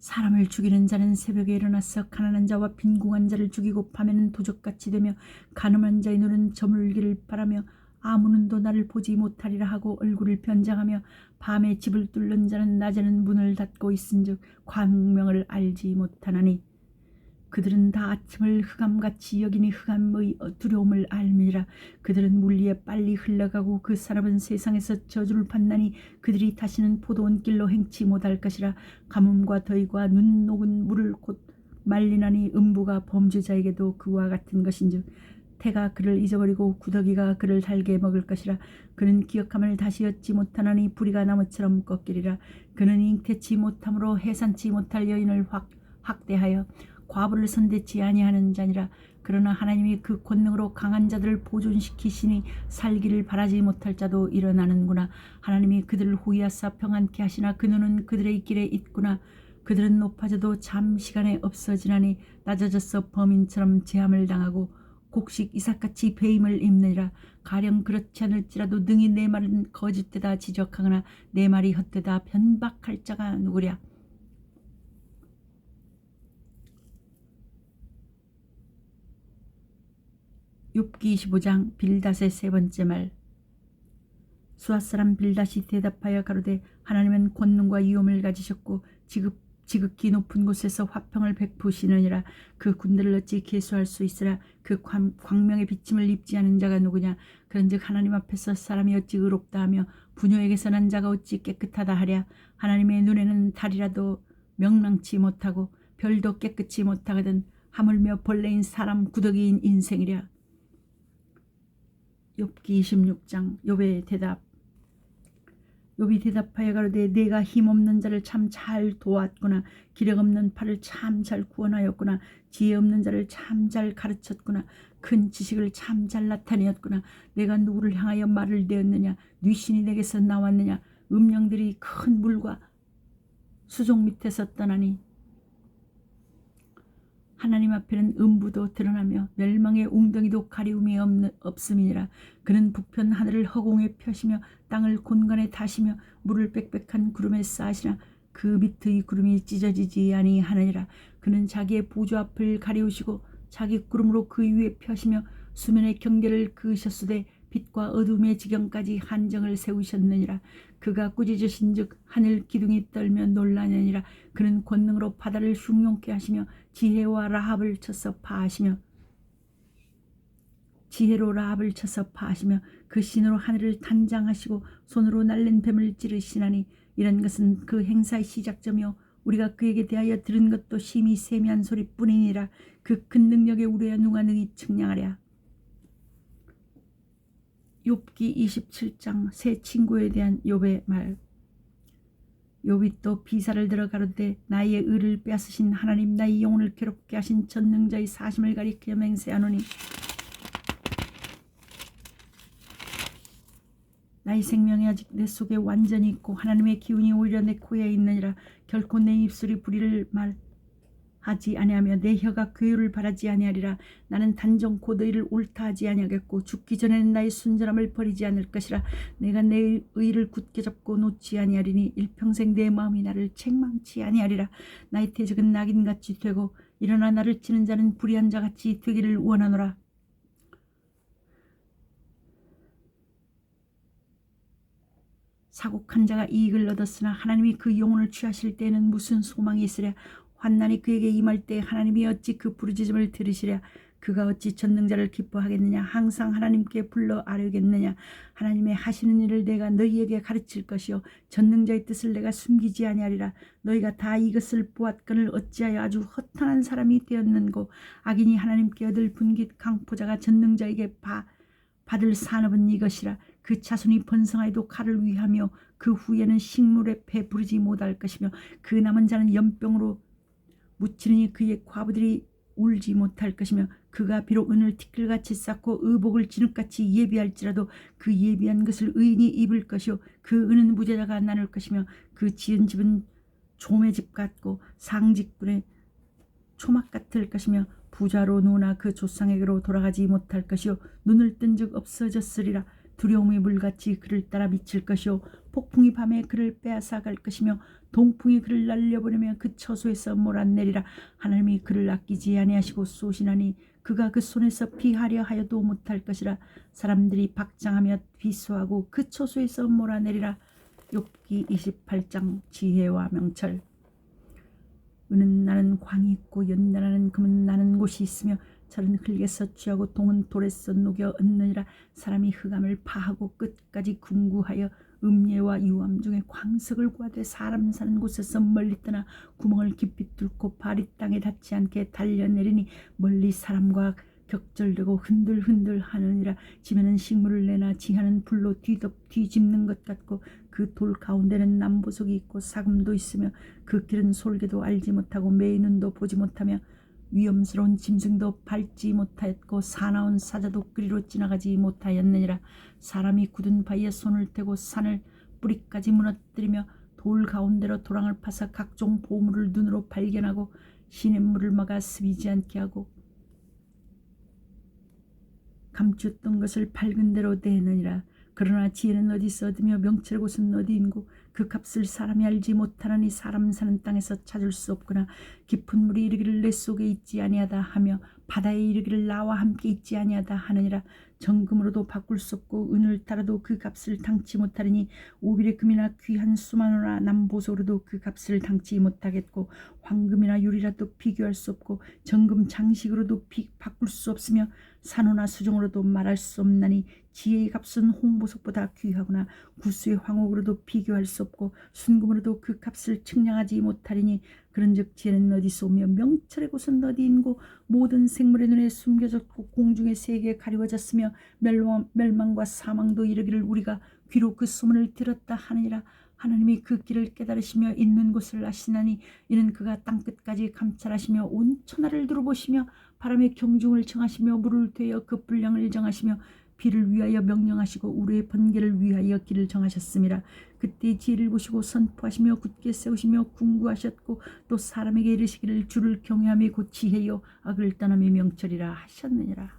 사람을 죽이는 자는 새벽에 일어나서 가난한 자와 빈궁한 자를 죽이고 밤에는 도적같이 되며 가늠한 자의 눈은 저물기를 바라며 아무 눈도 나를 보지 못하리라 하고 얼굴을 변장하며 밤에 집을 뚫는 자는 낮에는 문을 닫고 있은즉 광명을 알지 못하나니 그들은 다 아침을 흑암같이 여기니 흑암의 두려움을 알미니라. 그들은 물 위에 빨리 흘러가고 그 사람은 세상에서 저주를 받나니 그들이 다시는 포도원 길로 행치 못할 것이라. 가뭄과 더위와 눈 녹은 물을 곧 말리나니 음부가 범죄자에게도 그와 같은 것인즉 태가 그를 잊어버리고 구더기가 그를 달게 먹을 것이라. 그는 기억함을 다시 얻지 못하나니 부리가 나무처럼 꺾이리라. 그는 잉태치 못함으로 해산치 못할 여인을 학대하여 과부를 선대치 아니하는 자니라. 그러나 하나님이 그 권능으로 강한 자들을 보존시키시니 살기를 바라지 못할 자도 일어나는구나. 하나님이 그들을 호위하사 평안케 하시나 그 눈은 그들의 길에 있구나. 그들은 높아져도 잠시간에 없어지나니 낮아져서 범인처럼 제함을 당하고 곡식 이삭같이 배임을 입느니라. 가령 그렇지 않을지라도 능히 내 말은 거짓되다 지적하거나 내 말이 헛되다 변박할 자가 누구랴. 욥기 25장 빌닷의 세 번째 말. 수앗 사람 빌닷이 대답하여 가로되 하나님은 권능과 위엄을 가지셨고 지극히 높은 곳에서 화평을 베푸시느니라. 그 군대를 어찌 계수할 수 있으라. 그 광명의 비침을 입지 않은 자가 누구냐. 그런즉 하나님 앞에서 사람이 어찌 의롭다 하며 부녀에게서 난 자가 어찌 깨끗하다 하랴. 하나님의 눈에는 달이라도 명랑치 못하고 별도 깨끗이 못하거든 하물며 벌레인 사람 구더기인 인생이랴. 욥기 26장. 욥의 대답. 욥이 대답하여 가로되 내가 힘없는 자를 참 잘 도왔구나. 기력 없는 팔을 참 잘 구원하였구나. 지혜 없는 자를 참 잘 가르쳤구나. 큰 지식을 참 잘 나타내었구나. 내가 누구를 향하여 말을 내었느냐. 뉘신이 내게서 나왔느냐. 음령들이 큰 물과 수족 밑에서 떠나니 하나님 앞에는 음부도 드러나며 멸망의 웅덩이도 가리움이 없음이니라. 그는 북편 하늘을 허공에 펴시며 땅을 곤간에 다시며 물을 빽빽한 구름에 쌓으시나 그 밑의 구름이 찢어지지 아니하느니라. 그는 자기의 보좌 앞을 가리우시고 자기 구름으로 그 위에 펴시며 수면의 경계를 그으셨으되 빛과 어둠의 지경까지 한정을 세우셨느니라. 그가 꾸짖으신즉 하늘 기둥이 떨며 놀라느니라. 그는 권능으로 바다를 흉용케 하시며 지혜로 라합을 쳐서 파하시며 그 신으로 하늘을 단장하시고 손으로 날린 뱀을 찌르시나니 이런 것은 그 행사의 시작점이요 우리가 그에게 대하여 들은 것도 심히 세미한 소리뿐이니라. 그 큰 능력에 우리의 누가 능히 측량하랴. 욥기 27장. 새 친구에 대한 욥의 말. 욥이 또 비사를 들어 가로되 나의 의를 빼앗으신 하나님 나의 영혼을 괴롭게 하신 전능자의 사심을 가리켜 맹세하노니 나의 생명이 아직 내 속에 완전히 있고 하나님의 기운이 오히려 내 코에 있느니라. 결코 내 입술이 불의를 말하지 아니하며 내 혀가 괴유를 바라지 아니하리라. 나는 단정코 너희를 옳다 하지 아니하겠고 죽기 전에는 나의 순전함을 버리지 않을 것이라. 내가 내 의를 굳게 잡고 놓지 아니하리니 일평생 내 마음이 나를 책망치 아니하리라. 나의 대적은 낙인같이 되고 일어나 나를 치는 자는 불의한 자같이 되기를 원하노라. 사곡한 자가 이익을 얻었으나 하나님이 그 영혼을 취하실 때에는 무슨 소망이 있으랴. 환난이 그에게 임할 때 하나님이 어찌 그 부르짖음을 들으시랴. 그가 어찌 전능자를 기뻐하겠느냐. 항상 하나님께 불러 아뢰겠느냐. 하나님의 하시는 일을 내가 너희에게 가르칠 것이요 전능자의 뜻을 내가 숨기지 아니하리라. 너희가 다 이것을 보았거늘 어찌하여 아주 허탄한 사람이 되었는고. 악인이 하나님께 얻을 분깃 강포자가 전능자에게 받을 산업은 이것이라. 그 자손이 번성하여도 칼을 위하며 그 후에는 식물에 배부르지 못할 것이며 그 남은 자는 연병으로 묻히니 그의 과부들이 울지 못할 것이며 그가 비록 은을 티끌같이 쌓고 의복을 진흙같이 예비할지라도 그 예비한 것을 의인이 입을 것이요 그 은은 무죄자가 나눌 것이며 그 지은 집은 조매 집 같고 상직군의 초막 같을 것이며 부자로 누나 그 조상에게로 돌아가지 못할 것이요 눈을 뜬 즉 없어졌으리라. 두려움이 물같이 그를 따라 미칠 것이요 폭풍이 밤에 그를 빼앗아 갈 것이며 동풍이 그를 날려보내며 그 처소에서 몰아내리라. 하나님이 그를 아끼지 아니하시고 쏘시나니 그가 그 손에서 피하려 하여도 못할 것이라. 사람들이 박장하며 비수하고 그 처소에서 몰아내리라. 욥기 28장 지혜와 명철. 은은 나는 광이 있고 연단하는 금은 나는 곳이 있으며 철은 흙에서 취하고 동은 돌에서 녹여 얻느니라. 사람이 흑암을 파하고 끝까지 궁구하여 음예와 유암 중에 광석을 구하되 사람 사는 곳에서 멀리 떠나 구멍을 깊이 뚫고 발이 땅에 닿지 않게 달려내리니 멀리 사람과 격절되고 흔들흔들 하느니라. 지면은 식물을 내나 지하는 불로 뒤집는 것 같고 그 돌 가운데는 남보석이 있고 사금도 있으며 그 길은 솔개도 알지 못하고 매이눈도 보지 못하며 위험스러운 짐승도 밟지 못하였고 사나운 사자도 그리로 지나가지 못하였느니라. 사람이 굳은 바위에 손을 대고 산을 뿌리까지 무너뜨리며 돌 가운데로 도랑을 파서 각종 보물을 눈으로 발견하고 시냇물을 막아 스미지 않게 하고 감추었던 것을 밝은 대로 내느니라. 그러나 지혜는 어디서 얻으며 명철의 곳은 어디인고 그 값을 사람이 알지 못하나니 사람 사는 땅에서 찾을 수 없구나. 깊은 물이 이르기를 내 속에 있지 아니하다 하며 바다에 이르기를 나와 함께 있지 아니하다 하느니라. 정금으로도 바꿀 수 없고 은을 따라도 그 값을 당치 못하리니 오빌의 금이나 귀한 수만호나 남보석으로도 그 값을 당치 못하겠고 황금이나 유리라도 비교할 수 없고 정금 장식으로도 바꿀 수 없으며 산호나 수종으로도 말할 수 없나니 지혜의 값은 홍보석보다 귀하구나. 구수의 황옥으로도 비교할 수 없고 순금으로도 그 값을 측량하지 못하리니 그런즉 지혜는 어디서 오며 명철의 곳은 어디인고 모든 생물의 눈에 숨겨졌고 공중의 세계에 가리워졌으며 멸망과 사망도 이르기를 우리가 귀로 그 소문을 들었다 하느니라. 하나님이 그 길을 깨달으시며 있는 곳을 아시나니 이는 그가 땅끝까지 감찰하시며 온 천하를 두루보시며 바람의 경중을 정하시며 물을 되어 그 분량을 정하시며 비를 위하여 명령하시고 우리의 번개를 위하여 길을 정하셨음이라. 그때 지혜를 보시고 선포하시며 굳게 세우시며 궁구하셨고 또 사람에게 이르시기를 주를 경외함이 곧 지혜요 악을 떠남이 명철이라 하셨느니라.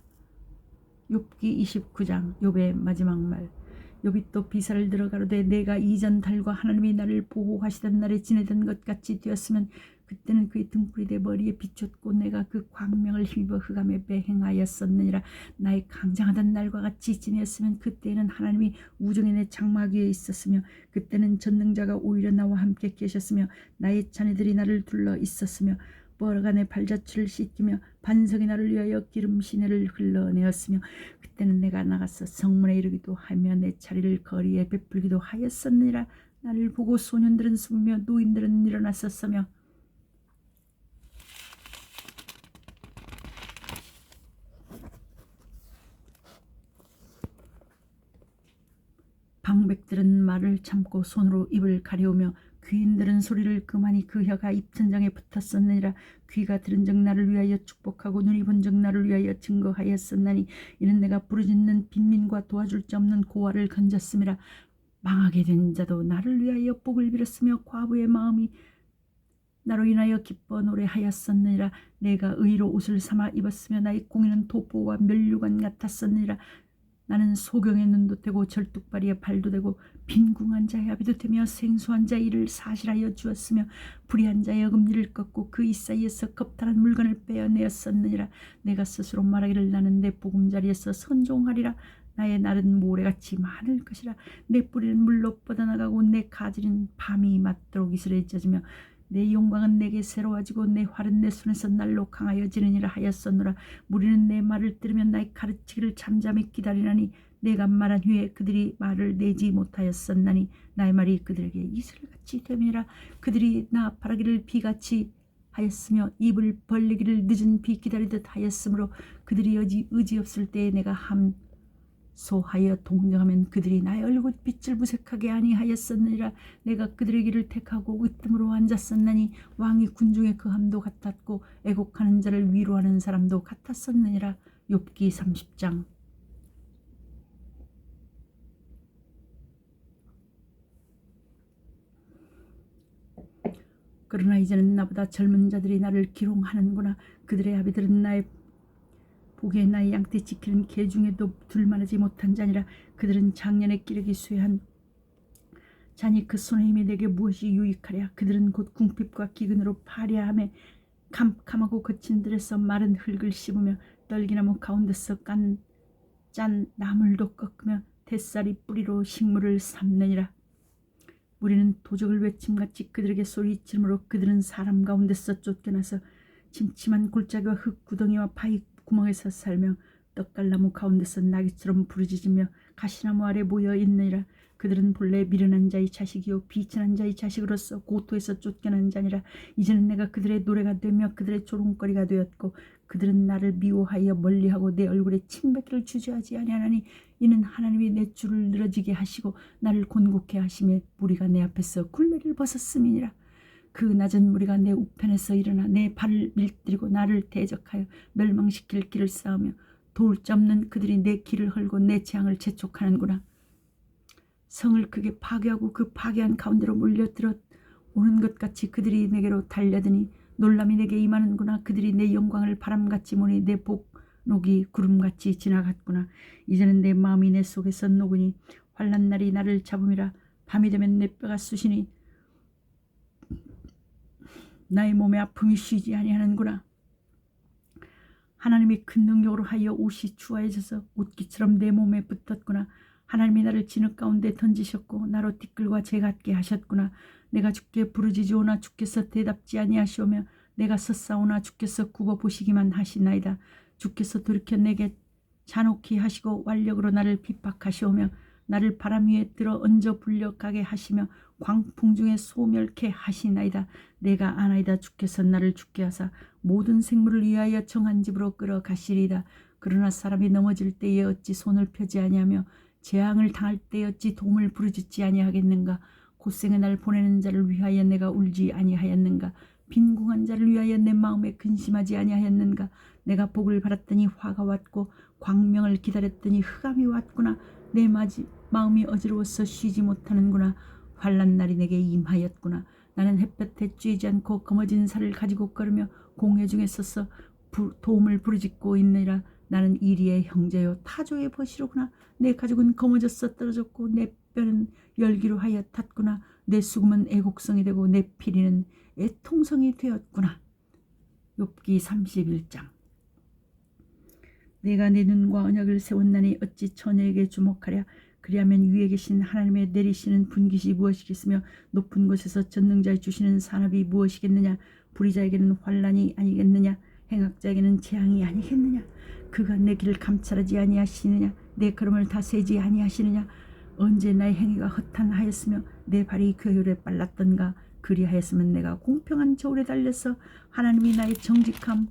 욥기 29장. 욥의 마지막 말. 욥이 또 비사를 들어 가로되 내가 이전 달과 하나님이 나를 보호하시던 날에 지내던 것 같이 되었으면 그때는 그의 등불이 내 머리에 비췄고 내가 그 광명을 힘입어 흑암에 배행하였었느니라. 나의 강장하던 날과 같이 지냈으면 그때는 하나님이 우정의 내 장막 위에 있었으며 그때는 전능자가 오히려 나와 함께 계셨으며 나의 자녀들이 나를 둘러 있었으며 뻘어가 내 발자취를 씻기며 반석이 나를 위하여 기름 시내를 흘러내었으며 그때는 내가 나가서 성문에 이르기도 하며 내 자리를 거리에 베풀기도 하였었느니라. 나를 보고 소년들은 숨으며 노인들은 일어났었으며 방백들은 말을 참고 손으로 입을 가려우며 귀인들은 소리를 그만이 그 혀가 입천장에 붙었었느니라. 귀가 들은 적 나를 위하여 축복하고 눈이 본 적 나를 위하여 증거하였었나니 이는 내가 부르짖는 빈민과 도와줄 자 없는 고아를 건졌음이라. 망하게 된 자도 나를 위하여 복을 빌었으며 과부의 마음이 나로 인하여 기뻐 노래하였었느니라. 내가 의로 옷을 삼아 입었으며 나의 공의는 도보와 멸류관 같았었느니라. 나는 소경의 눈도 되고 절뚝발이의 발도 되고 빈궁한 자의 아비도 되며 생소한 자의 일을 사실하여 주었으며 불의한 자의 어금니를 꺾고 그 이사이에서 겁탈한 물건을 빼어내었었느니라. 내가 스스로 말하기를 나는 내 보금자리에서 선종하리라. 나의 날은 모래같이 많을 것이라. 내 뿌리는 물로 뻗어나가고 내 가지는 밤이 맞도록 이슬에 젖으며 내 영광은 내게 새로워지고 내 활은 내 손에서 날로 강하여지느니라 하였었노라. 무리는 내 말을 들으면 나의 가르치기를 잠잠히 기다리나니 내가 말한 후에 그들이 말을 내지 못하였었나니 나의 말이 그들에게 이슬같이 됨이라. 그들이 나 바라기를 비같이 하였으며 입을 벌리기를 늦은 비 기다리듯 하였으므로 그들이 의지 없을 때에 내가 함소하여 동정하면 그들이 나의 얼굴빛을 무색하게 아니하였었느니라. 내가 그들의 길을 택하고 으뜸으로 앉았었나니 왕이 군중의 그 함도 같았고 애곡하는 자를 위로하는 사람도 같았었느니라. 욥기 30장. 그러나 이제는 나보다 젊은 자들이 나를 기롱하는구나. 그들의 아비들은 나의 보기에 나의 양떼 지키는 개 중에도 둘만하지 못한 자니라. 그들은 작년에 기력이 쇠한 자니 그 손의 힘이 내게 무엇이 유익하랴. 그들은 곧 궁핍과 기근으로 파리하며 캄캄하고 거친 들에서 마른 흙을 씹으며 떨기나무 가운데서 짠 나물도 꺾으며 뱃살이 뿌리로 식물을 삼느니라. 우리는 도적을 외침같이 그들에게 소리치므로 그들은 사람 가운데서 쫓겨나서 침침한 골짜기와 흙구덩이와 바위 구멍에서 살며 떡갈나무 가운데서 나귀처럼 부르짖으며 가시나무 아래 모여 있느니라. 그들은 본래 미련한 자의 자식이요 비천한 자의 자식으로서 고토에서 쫓겨난 자니라. 이제는 내가 그들의 노래가 되며 그들의 조롱거리가 되었고 그들은 나를 미워하여 멀리하고 내 얼굴에 침뱉기를 주저하지 아니하나니 이는 하나님이 내 줄을 늘어지게 하시고 나를 곤곡해 하시며 무리가 내 앞에서 굴레를 벗었음이니라. 그 낮은 무리가 내 우편에서 일어나 내 발을 밀들이고 나를 대적하여 멸망시킬 길을 쌓으며 돌자 없는 그들이 내 길을 헐고 내 재앙을 재촉하는구나. 성을 크게 파괴하고 그 파괴한 가운데로 몰려들어 오는 것 같이 그들이 내게로 달려드니 놀람이 내게 임하는구나. 그들이 내 영광을 바람같이 모니 내 복록이 구름같이 지나갔구나. 이제는 내 마음이 내 속에서 녹으니 환난 날이 나를 잡음이라. 밤이 되면 내 뼈가 쑤시니 나의 몸에 아픔이 쉬지 아니하는구나. 하나님이 큰 능력으로 하여 옷이 추하여져서 옷깃처럼 내 몸에 붙었구나. 하나님이 나를 진흙 가운데 던지셨고 나로 티끌과 재 같게 하셨구나. 내가 주께 부르짖으오나 주께서 대답지 아니하시오며 내가 섰사오나 주께서 굽어 보시기만 하시나이다. 주께서 돌이켜 내게 잔혹히 하시고 완력으로 나를 핍박하시오며 나를 바람 위에 들어 얹어 불려가게 하시며 광풍 중에 소멸케 하시나이다. 내가 아나이다. 주께서 나를 죽게 하사 모든 생물을 위하여 정한 집으로 끌어가시리이다. 그러나 사람이 넘어질 때에 어찌 손을 펴지 아니하며 재앙을 당할 때에 어찌 도움을 부르짖지 아니하겠는가. 고생의 날 보내는 자를 위하여 내가 울지 아니하였는가. 빈궁한 자를 위하여 내 마음에 근심하지 아니하였는가. 내가 복을 바랐더니 화가 왔고 광명을 기다렸더니 흑암이 왔구나. 내 마음이 어지러워서 쉬지 못하는구나. 환난 날이 내게 임하였구나. 나는 햇볕에 쬐지 않고 검어진 살을 가지고 걸으며 공회 중에 서서 도움을 부르짖고 있느니라. 나는 이리의 형제요 타조의 벗이로구나. 내 가죽은 검어져서 떨어졌고 내 뼈는 열기로 하여 탔구나. 내 수금은 애곡성이 되고 내 피리는 애통성이 되었구나. 욥기 31장. 내가 내 눈과 언약을 세웠나니 어찌 처녀에게 주목하랴. 그리하면 위에 계신 하나님의 내리시는 분깃이 무엇이겠으며 높은 곳에서 전능자의 주시는 산업이 무엇이겠느냐. 불의자에게는 환난이 아니겠느냐. 행악자에게는 재앙이 아니겠느냐. 그가 내 길을 감찰하지 아니하시느냐. 내 걸음을 다세지 아니하시느냐. 언제 나의 행위가 허탄하였으며 내 발이 괴혈에 빨랐던가. 그리하였으면 내가 공평한 저울에 달려서 하나님이 나의 정직함을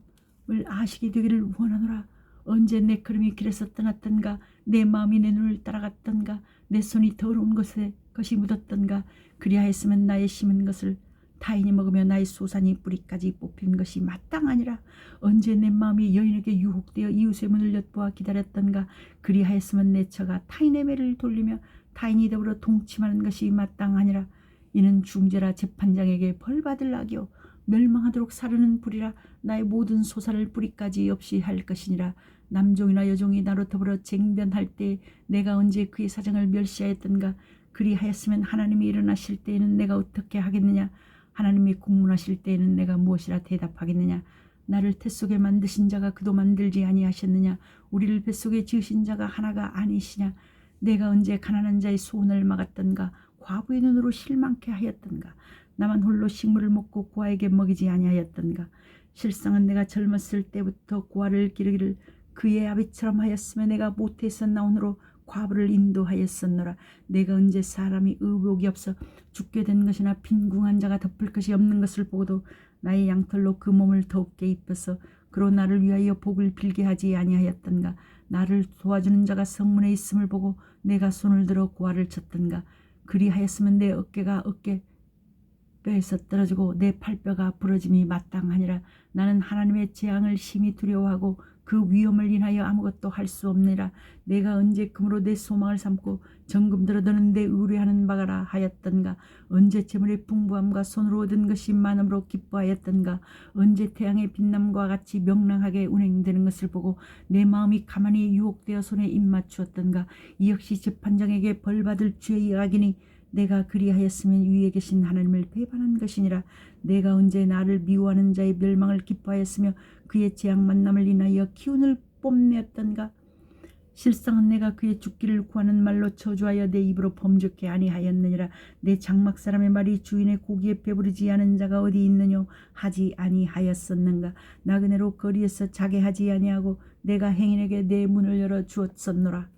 아시게 되기를 원하노라. 언제 내 걸음이 길에서 떠났던가. 내 마음이 내 눈을 따라갔던가. 내 손이 더러운 것이 묻었던가. 그리하였으면 나의 심은 것을 타인이 먹으며 나의 소산이 뿌리까지 뽑힌 것이 마땅하니라. 언제 내 마음이 여인에게 유혹되어 이웃의 문을 엿보아 기다렸던가. 그리하였으면 내 처가 타인의 매를 돌리며 타인이 더불어 동침하는 것이 마땅하니라. 이는 중재라 재판장에게 벌받을 악이요 멸망하도록 사르는 불이라. 나의 모든 소사를 뿌리까지 없이 할 것이니라. 남종이나 여종이 나로 더불어 쟁변할 때 내가 언제 그의 사정을 멸시하였던가. 그리하였으면 하나님이 일어나실 때에는 내가 어떻게 하겠느냐. 하나님이 공문하실 때에는 내가 무엇이라 대답하겠느냐. 나를 뱃속에 만드신 자가 그도 만들지 아니하셨느냐. 우리를 뱃속에 지으신 자가 하나가 아니시냐. 내가 언제 가난한 자의 소원을 막았던가. 과부의 눈으로 실망케 하였던가. 나만 홀로 식물을 먹고 고아에게 먹이지 아니하였던가. 실상은 내가 젊었을 때부터 고아를 기르기를 그의 아비처럼 하였으며 내가 모태에서 나온 후로 과부를 인도하였었노라. 내가 언제 사람이 의복이 없어 죽게 된 것이나 빈궁한 자가 덮을 것이 없는 것을 보고도 나의 양털로 그 몸을 더욱게 입혀서 그로 나를 위하여 복을 빌게 하지 아니하였던가. 나를 도와주는 자가 성문에 있음을 보고 내가 손을 들어 고아를 쳤던가. 그리하였으면 내 어깨가 뼈에서 떨어지고 내 팔뼈가 부러짐이 마땅하니라. 나는 하나님의 재앙을 심히 두려워하고 그 위험을 인하여 아무것도 할 수 없느니라. 내가 언제 금으로 내 소망을 삼고 정금 들어 너는 내 의뢰하는 바가라 하였던가. 언제 재물의 풍부함과 손으로 얻은 것이 많음으로 기뻐하였던가. 언제 태양의 빛남과 같이 명랑하게 운행되는 것을 보고 내 마음이 가만히 유혹되어 손에 입맞추었던가. 이 역시 재판장에게 벌받을 죄의 악이니 내가 그리하였으면 위에 계신 하나님을 배반한 것이니라. 내가 언제 나를 미워하는 자의 멸망을 기뻐하였으며 그의 재앙 만남을 인하여 기운을 뽐내었던가. 실상은 내가 그의 죽기를 구하는 말로 저주하여 내 입으로 범죄케 아니하였느니라. 내 장막 사람의 말이 주인의 고기에 배부르지 않은 자가 어디 있느뇨 하지 아니하였었는가. 나그네로 거리에서 자게 하지 아니하고 내가 행인에게 내 문을 열어 주었었노라.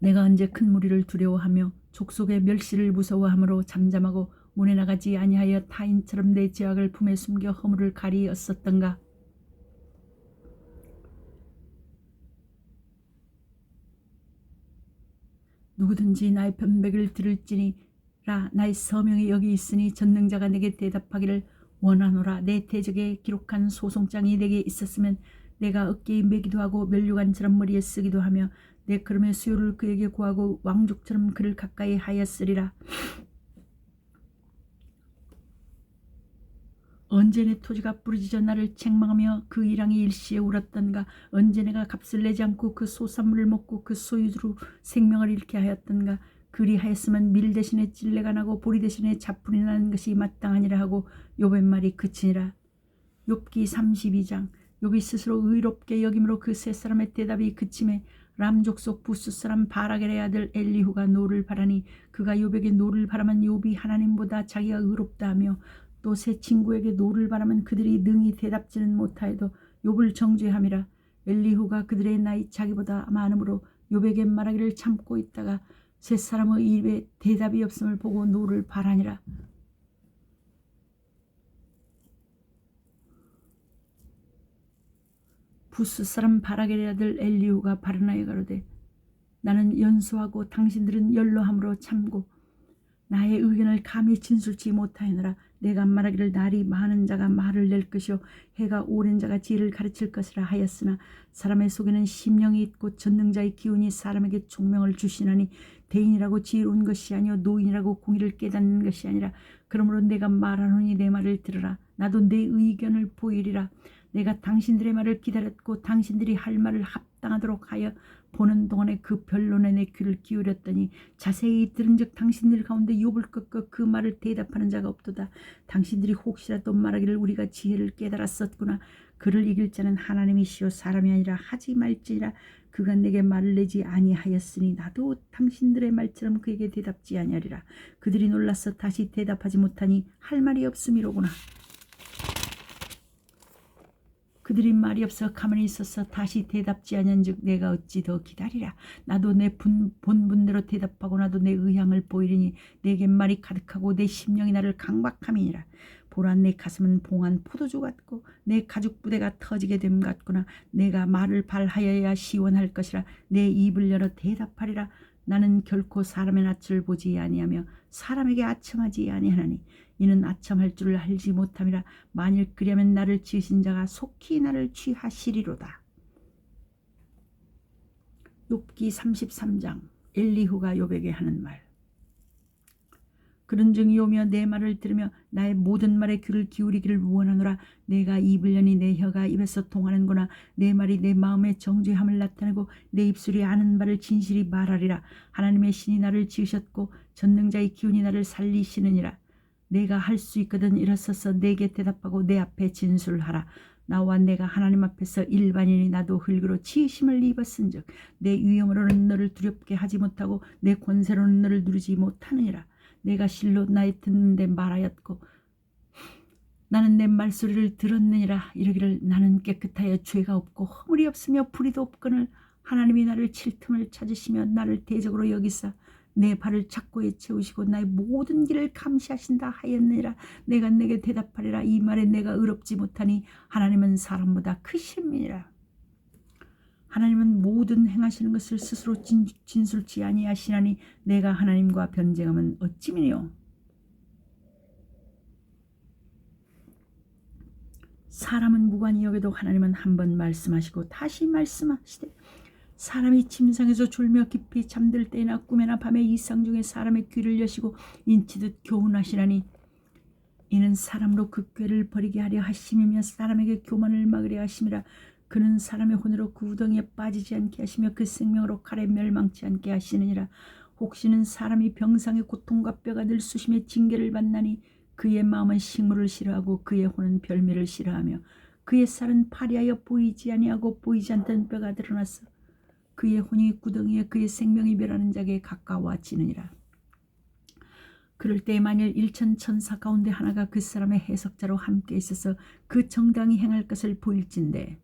내가 언제 큰 무리를 두려워하며 족속의 멸시를 무서워함으로 잠잠하고 문에 나가지 아니하여 타인처럼 내 죄악을 품에 숨겨 허물을 가리었었던가. 누구든지 나의 변백을 들을지니라. 나의 서명이 여기 있으니 전능자가 내게 대답하기를 원하노라. 내 대적에 기록한 소송장이 내게 있었으면 내가 어깨에 매기도 하고 면류관처럼 머리에 쓰기도 하며 내 걸음의 수요를 그에게 구하고 왕족처럼 그를 가까이 하였으리라. 언제 내 토지가 부르짖어 나를 책망하며 그 일왕이 일시에 울었던가. 언제 내가 값을 내지 않고 그 소산물을 먹고 그 소유주로 생명을 잃게 하였던가. 그리하였으면 밀 대신에 찔레가 나고 보리 대신에 자풀이 나는 것이 마땅하니라 하고 욥의 말이 그치니라. 욥기 32장. 욥이 스스로 의롭게 여김으로 그 세 사람의 대답이 그침에 람 족속 부스 사람 바라겔의 아들 엘리후가 노를 바라니 그가 욥에게 노를 바라면 욥이 하나님보다 자기가 의롭다 하며 또 세 친구에게 노를 바라면 그들이 능히 대답지는 못하여도 욥을 정죄함이라. 엘리후가 그들의 나이 자기보다 많음으로 욥에게 말하기를 참고 있다가 세 사람의 입에 대답이 없음을 보고 노를 바라니라. 부스 사람 바라겔의 아들 엘리후가 바르나에 가로되 나는 연소하고 당신들은 연로함으로 참고 나의 의견을 감히 진술치 못하였노라. 내가 말하기를 날이 많은 자가 말을 낼 것이요 해가 오랜 자가 지혜를 가르칠 것이라 하였으나 사람의 속에는 심령이 있고 전능자의 기운이 사람에게 총명을 주시나니 대인이라고 지혜로운 것이 아니요 노인이라고 공의를 깨닫는 것이 아니라. 그러므로 내가 말하노니 내 말을 들으라. 나도 내 의견을 보이리라. 내가 당신들의 말을 기다렸고 당신들이 할 말을 합당하도록 하여 보는 동안에 그 변론에 내 귀를 기울였더니 자세히 들은즉 당신들 가운데 욥을 꺾어 그 말을 대답하는 자가 없도다. 당신들이 혹시라도 말하기를 우리가 지혜를 깨달았었구나. 그를 이길 자는 하나님이시요 사람이 아니라 하지 말지니라. 그가 내게 말을 내지 아니하였으니 나도 당신들의 말처럼 그에게 대답지 아니하리라. 그들이 놀라서 다시 대답하지 못하니 할 말이 없음이로구나. 그들이 말이 없어 가만히 있어서 다시 대답지 아니한즉 내가 어찌 더 기다리라. 나도 내 본분대로 대답하고 나도 내 의향을 보이리니 내게 말이 가득하고 내 심령이 나를 강박함이니라. 보라 내 가슴은 봉한 포도주 같고 내 가죽 부대가 터지게 됨 같구나. 내가 말을 발하여야 시원할 것이라. 내 입을 열어 대답하리라. 나는 결코 사람의 낯을 보지 아니하며 사람에게 아첨하지 아니하나니 이는 아첨할 줄을 알지 못함이라. 만일 그리하면 나를 지으신 자가 속히 나를 취하시리로다. 욥기 33장. 엘리후가 욥에게 하는 말. 그런즉 오며 내 말을 들으며 나의 모든 말에 귀를 기울이기를 원하노라. 내가 입을 여니 내 혀가 입에서 통하는구나. 내 말이 내 마음의 정죄함을 나타내고 내 입술이 아는 바를 진실이 말하리라. 하나님의 신이 나를 지으셨고 전능자의 기운이 나를 살리시느니라. 내가 할 수 있거든 일어서서 내게 대답하고 내 앞에 진술하라. 나와 내가 하나님 앞에서 일반인이 나도 흙으로 치심을 입었은즉 내 위엄으로는 너를 두렵게 하지 못하고 내 권세로는 너를 누르지 못하느니라. 내가 실로 나의 듣는데 말하였고 나는 내 말소리를 들었느니라. 이르기를 나는 깨끗하여 죄가 없고 허물이 없으며 불의도 없거늘 하나님이 나를 칠 틈을 찾으시며 나를 대적으로 여기사 내 발을 착고에 채우시고 나의 모든 길을 감시하신다 하였느니라. 내가 내게 대답하리라. 이 말에 내가 의롭지 못하니 하나님은 사람보다 크심이니라. 하나님은 모든 행하시는 것을 스스로 진술치 아니하시나니 내가 하나님과 변쟁하면 어찌미뇨. 사람은 무관히 여겨도 하나님은 한 번 말씀하시고 다시 말씀하시되 사람이 침상에서 졸며 깊이 잠들 때나 꿈에나 밤에 이상 중에 사람의 귀를 여시고 인치듯 교훈하시나니 이는 사람으로 그 꾀를 버리게 하려 하심이며 사람에게 교만을 막으려 하심이라. 그는 사람의 혼으로 그 우덩이에 빠지지 않게 하시며 그 생명으로 칼에 멸망치 않게 하시느니라. 혹시는 사람이 병상의 고통과 뼈가 늘 수심의 징계를 받나니 그의 마음은 식물을 싫어하고 그의 혼은 별미를 싫어하며 그의 살은 파리하여 보이지 아니하고 보이지 않던 뼈가 드러났어. 그의 혼이 구덩이에 그의 생명이 멸하는 자에게 가까워지느니라. 그럴 때 만일 일천천사 가운데 하나가 그 사람의 해석자로 함께 있어서 그 정당히 행할 것을 보일진대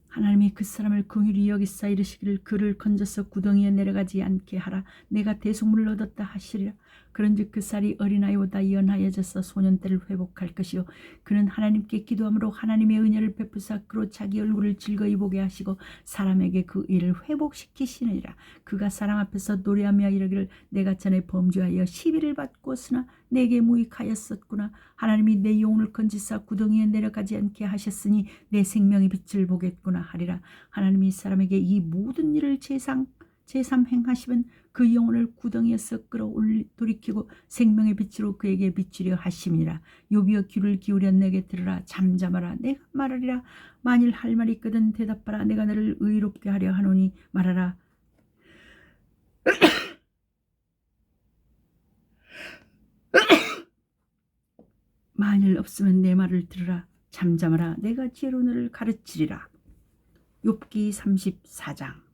하나님이 그 사람을 긍휼히 여기사 이르시기를 그를 건져서 구덩이에 내려가지 않게 하라. 내가 대속물을 얻었다 하시리라. 그런즉 그 쌀이 어린아이보다 연하여져서 소년 때를 회복할 것이요 그는 하나님께 기도함으로 하나님의 은혜를 베푸사 그로 자기 얼굴을 즐거이 보게 하시고 사람에게 그 일을 회복시키시느니라. 그가 사람 앞에서 노래하며 이르기를 내가 전에 범죄하여 시비를 받고서나 내게 무익하였었구나. 하나님이 내 영혼을 건지사 구덩이에 내려가지 않게 하셨으니 내 생명의 빛을 보겠구나 하리라. 하나님이 사람에게 이 모든 일을 제삼 행하시면 그 영혼을 구덩이에서 돌이키고 생명의 빛으로 그에게 비추려 하심이라. 욥이여 귀를 기울여 내게 들으라. 잠잠하라. 내가 말하리라. 만일 할 말이 있거든 대답하라. 내가 너를 의롭게 하려 하노니 말하라. 만일 없으면 내 말을 들으라. 잠잠하라. 내가 지혜로 너를 가르치리라. 욥기 34장.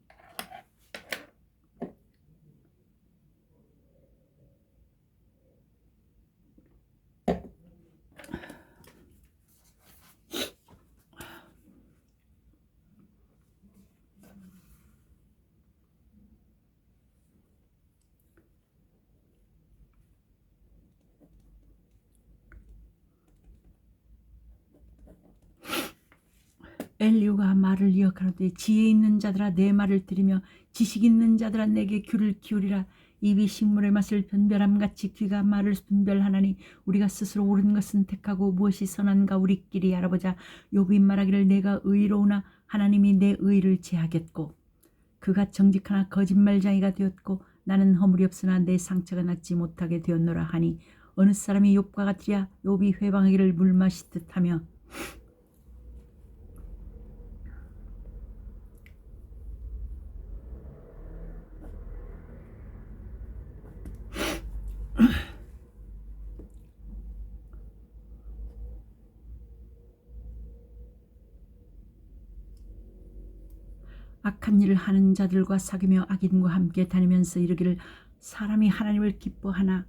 엘리후가 말을 이어가로되 지혜 있는 자들아 내 말을 들으며 지식 있는 자들아 내게 귀를 기울이라. 입이 식물의 맛을 분별함같이 귀가 말을 분별하나니 우리가 스스로 옳은 것은 택하고 무엇이 선한가 우리끼리 알아보자. 욥이 말하기를 내가 의로우나 하나님이 내 의를 제하겠고 그가 정직하나 거짓말쟁이가 되었고 나는 허물이 없으나 내 상처가 낫지 못하게 되었노라 하니 어느 사람이 욥과 같으랴. 욥이 회방하기를 물 마시듯 하며 악한 일을 하는 자들과 사귀며 악인과 함께 다니면서 이르기를 사람이 하나님을 기뻐하나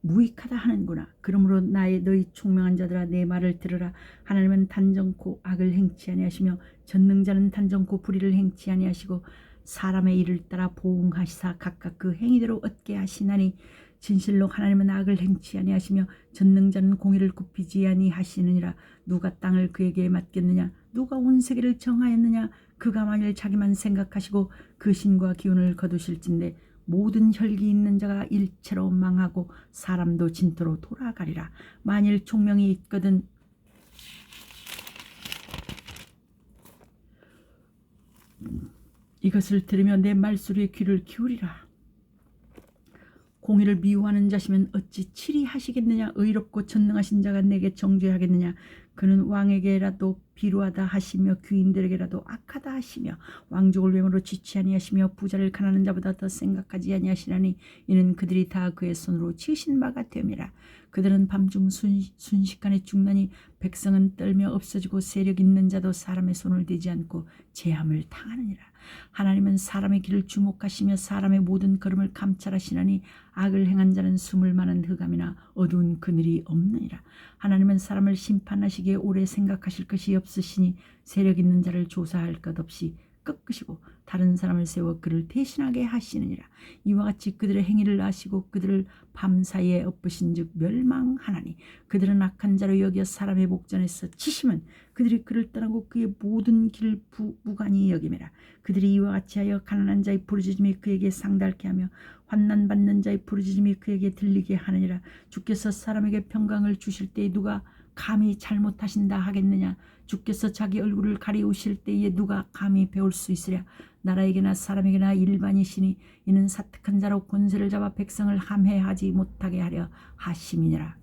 무익하다 하는구나. 그러므로 너희 총명한 자들아 내 말을 들으라. 하나님은 단정코 악을 행치 아니하시며 전능자는 단정코 불의를 행치 아니하시고 사람의 일을 따라 보응하시사 각각 그 행위대로 얻게 하시나니 진실로 하나님은 악을 행치 아니하시며 전능자는 공의를 굽히지 아니하시느니라. 누가 땅을 그에게 맡겼느냐? 누가 온 세계를 정하였느냐? 그가 만일 자기만 생각하시고 그 신과 기운을 거두실진데 모든 혈기 있는 자가 일체로 망하고 사람도 진토로 돌아가리라. 만일 총명이 있거든 이것을 들으며 내 말소리에 귀를 기울이라. 공의를 미워하는 자시면 어찌 치리하시겠느냐. 의롭고 전능하신 자가 내게 정죄하겠느냐. 그는 왕에게라도 비루하다 하시며 귀인들에게라도 악하다 하시며 왕족을 외모로 취치 아니하시며 부자를 가난한 자보다 더 생각하지 아니하시나니 이는 그들이 다 그의 손으로 지으신 바가 됨이라. 그들은 밤중 순식간에 죽나니 백성은 떨며 없어지고 세력 있는 자도 사람의 손을 대지 않고 재함을 당하느니라. 하나님은 사람의 길을 주목하시며 사람의 모든 걸음을 감찰하시나니 악을 행한 자는 숨을 만한 흑암이나 어두운 그늘이 없느니라. 하나님은 사람을 심판하시기에 오래 생각하실 것이 없으시니 세력 있는 자를 조사할 것 없이 꺾으시고 다른 사람을 세워 그를 대신하게 하시느니라. 이와 같이 그들의 행위를 아시고 그들을 밤사이에 엎으신즉 멸망하나니 그들은 악한 자로 여겨 사람의 목전에서 치심은 그들이 그를 떠나고 그의 모든 길을 무관히 여김이라. 그들이 이와 같이 하여 가난한 자의 부르짖음이 그에게 상달케 하며 환난 받는 자의 부르짖음이 그에게 들리게 하느니라. 주께서 사람에게 평강을 주실 때에 누가 감히 잘못하신다 하겠느냐. 주께서 자기 얼굴을 가리우실 때에 누가 감히 배울 수 있으랴. 나라에게나 사람에게나 일반이시니 이는 사특한 자로 권세를 잡아 백성을 함해하지 못하게 하려 하심이니라.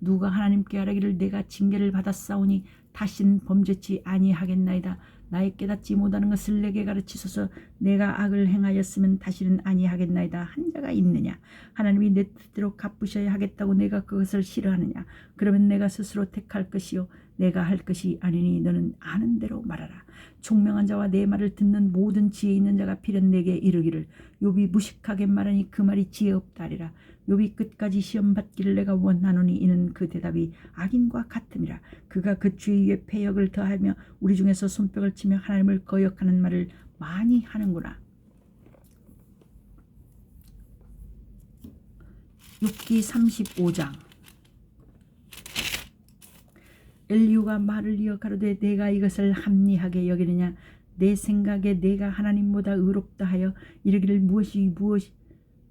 누가 하나님께 아뢰기를 내가 징계를 받았사오니 다시는 범죄치 아니하겠나이다. 나의 깨닫지 못하는 것을 내게 가르치소서. 내가 악을 행하였으면 다시는 아니하겠나이다 한 자가 있느냐. 하나님이 내 뜻대로 갚으셔야 하겠다고 내가 그것을 싫어하느냐. 그러면 내가 스스로 택할 것이요 내가 할 것이 아니니 너는 아는 대로 말하라. 총명한 자와 내 말을 듣는 모든 지혜 있는 자가 필연 내게 이르기를 욥이 무식하게 말하니 그 말이 지혜 없다 하리라. 욥이 끝까지 시험 받기를 내가 원하노니 이는 그 대답이 악인과 같음이라. 그가 그 주의 위에 패역을 더하며 우리 중에서 손뼉을 치며 하나님을 거역하는 말을 많이 하는구나. 욥기 35장. 엘리후가 말을 이어 가로되 내가 이것을 합리하게 여기느냐. 내 생각에 내가 하나님보다 의롭다 하여 이르기를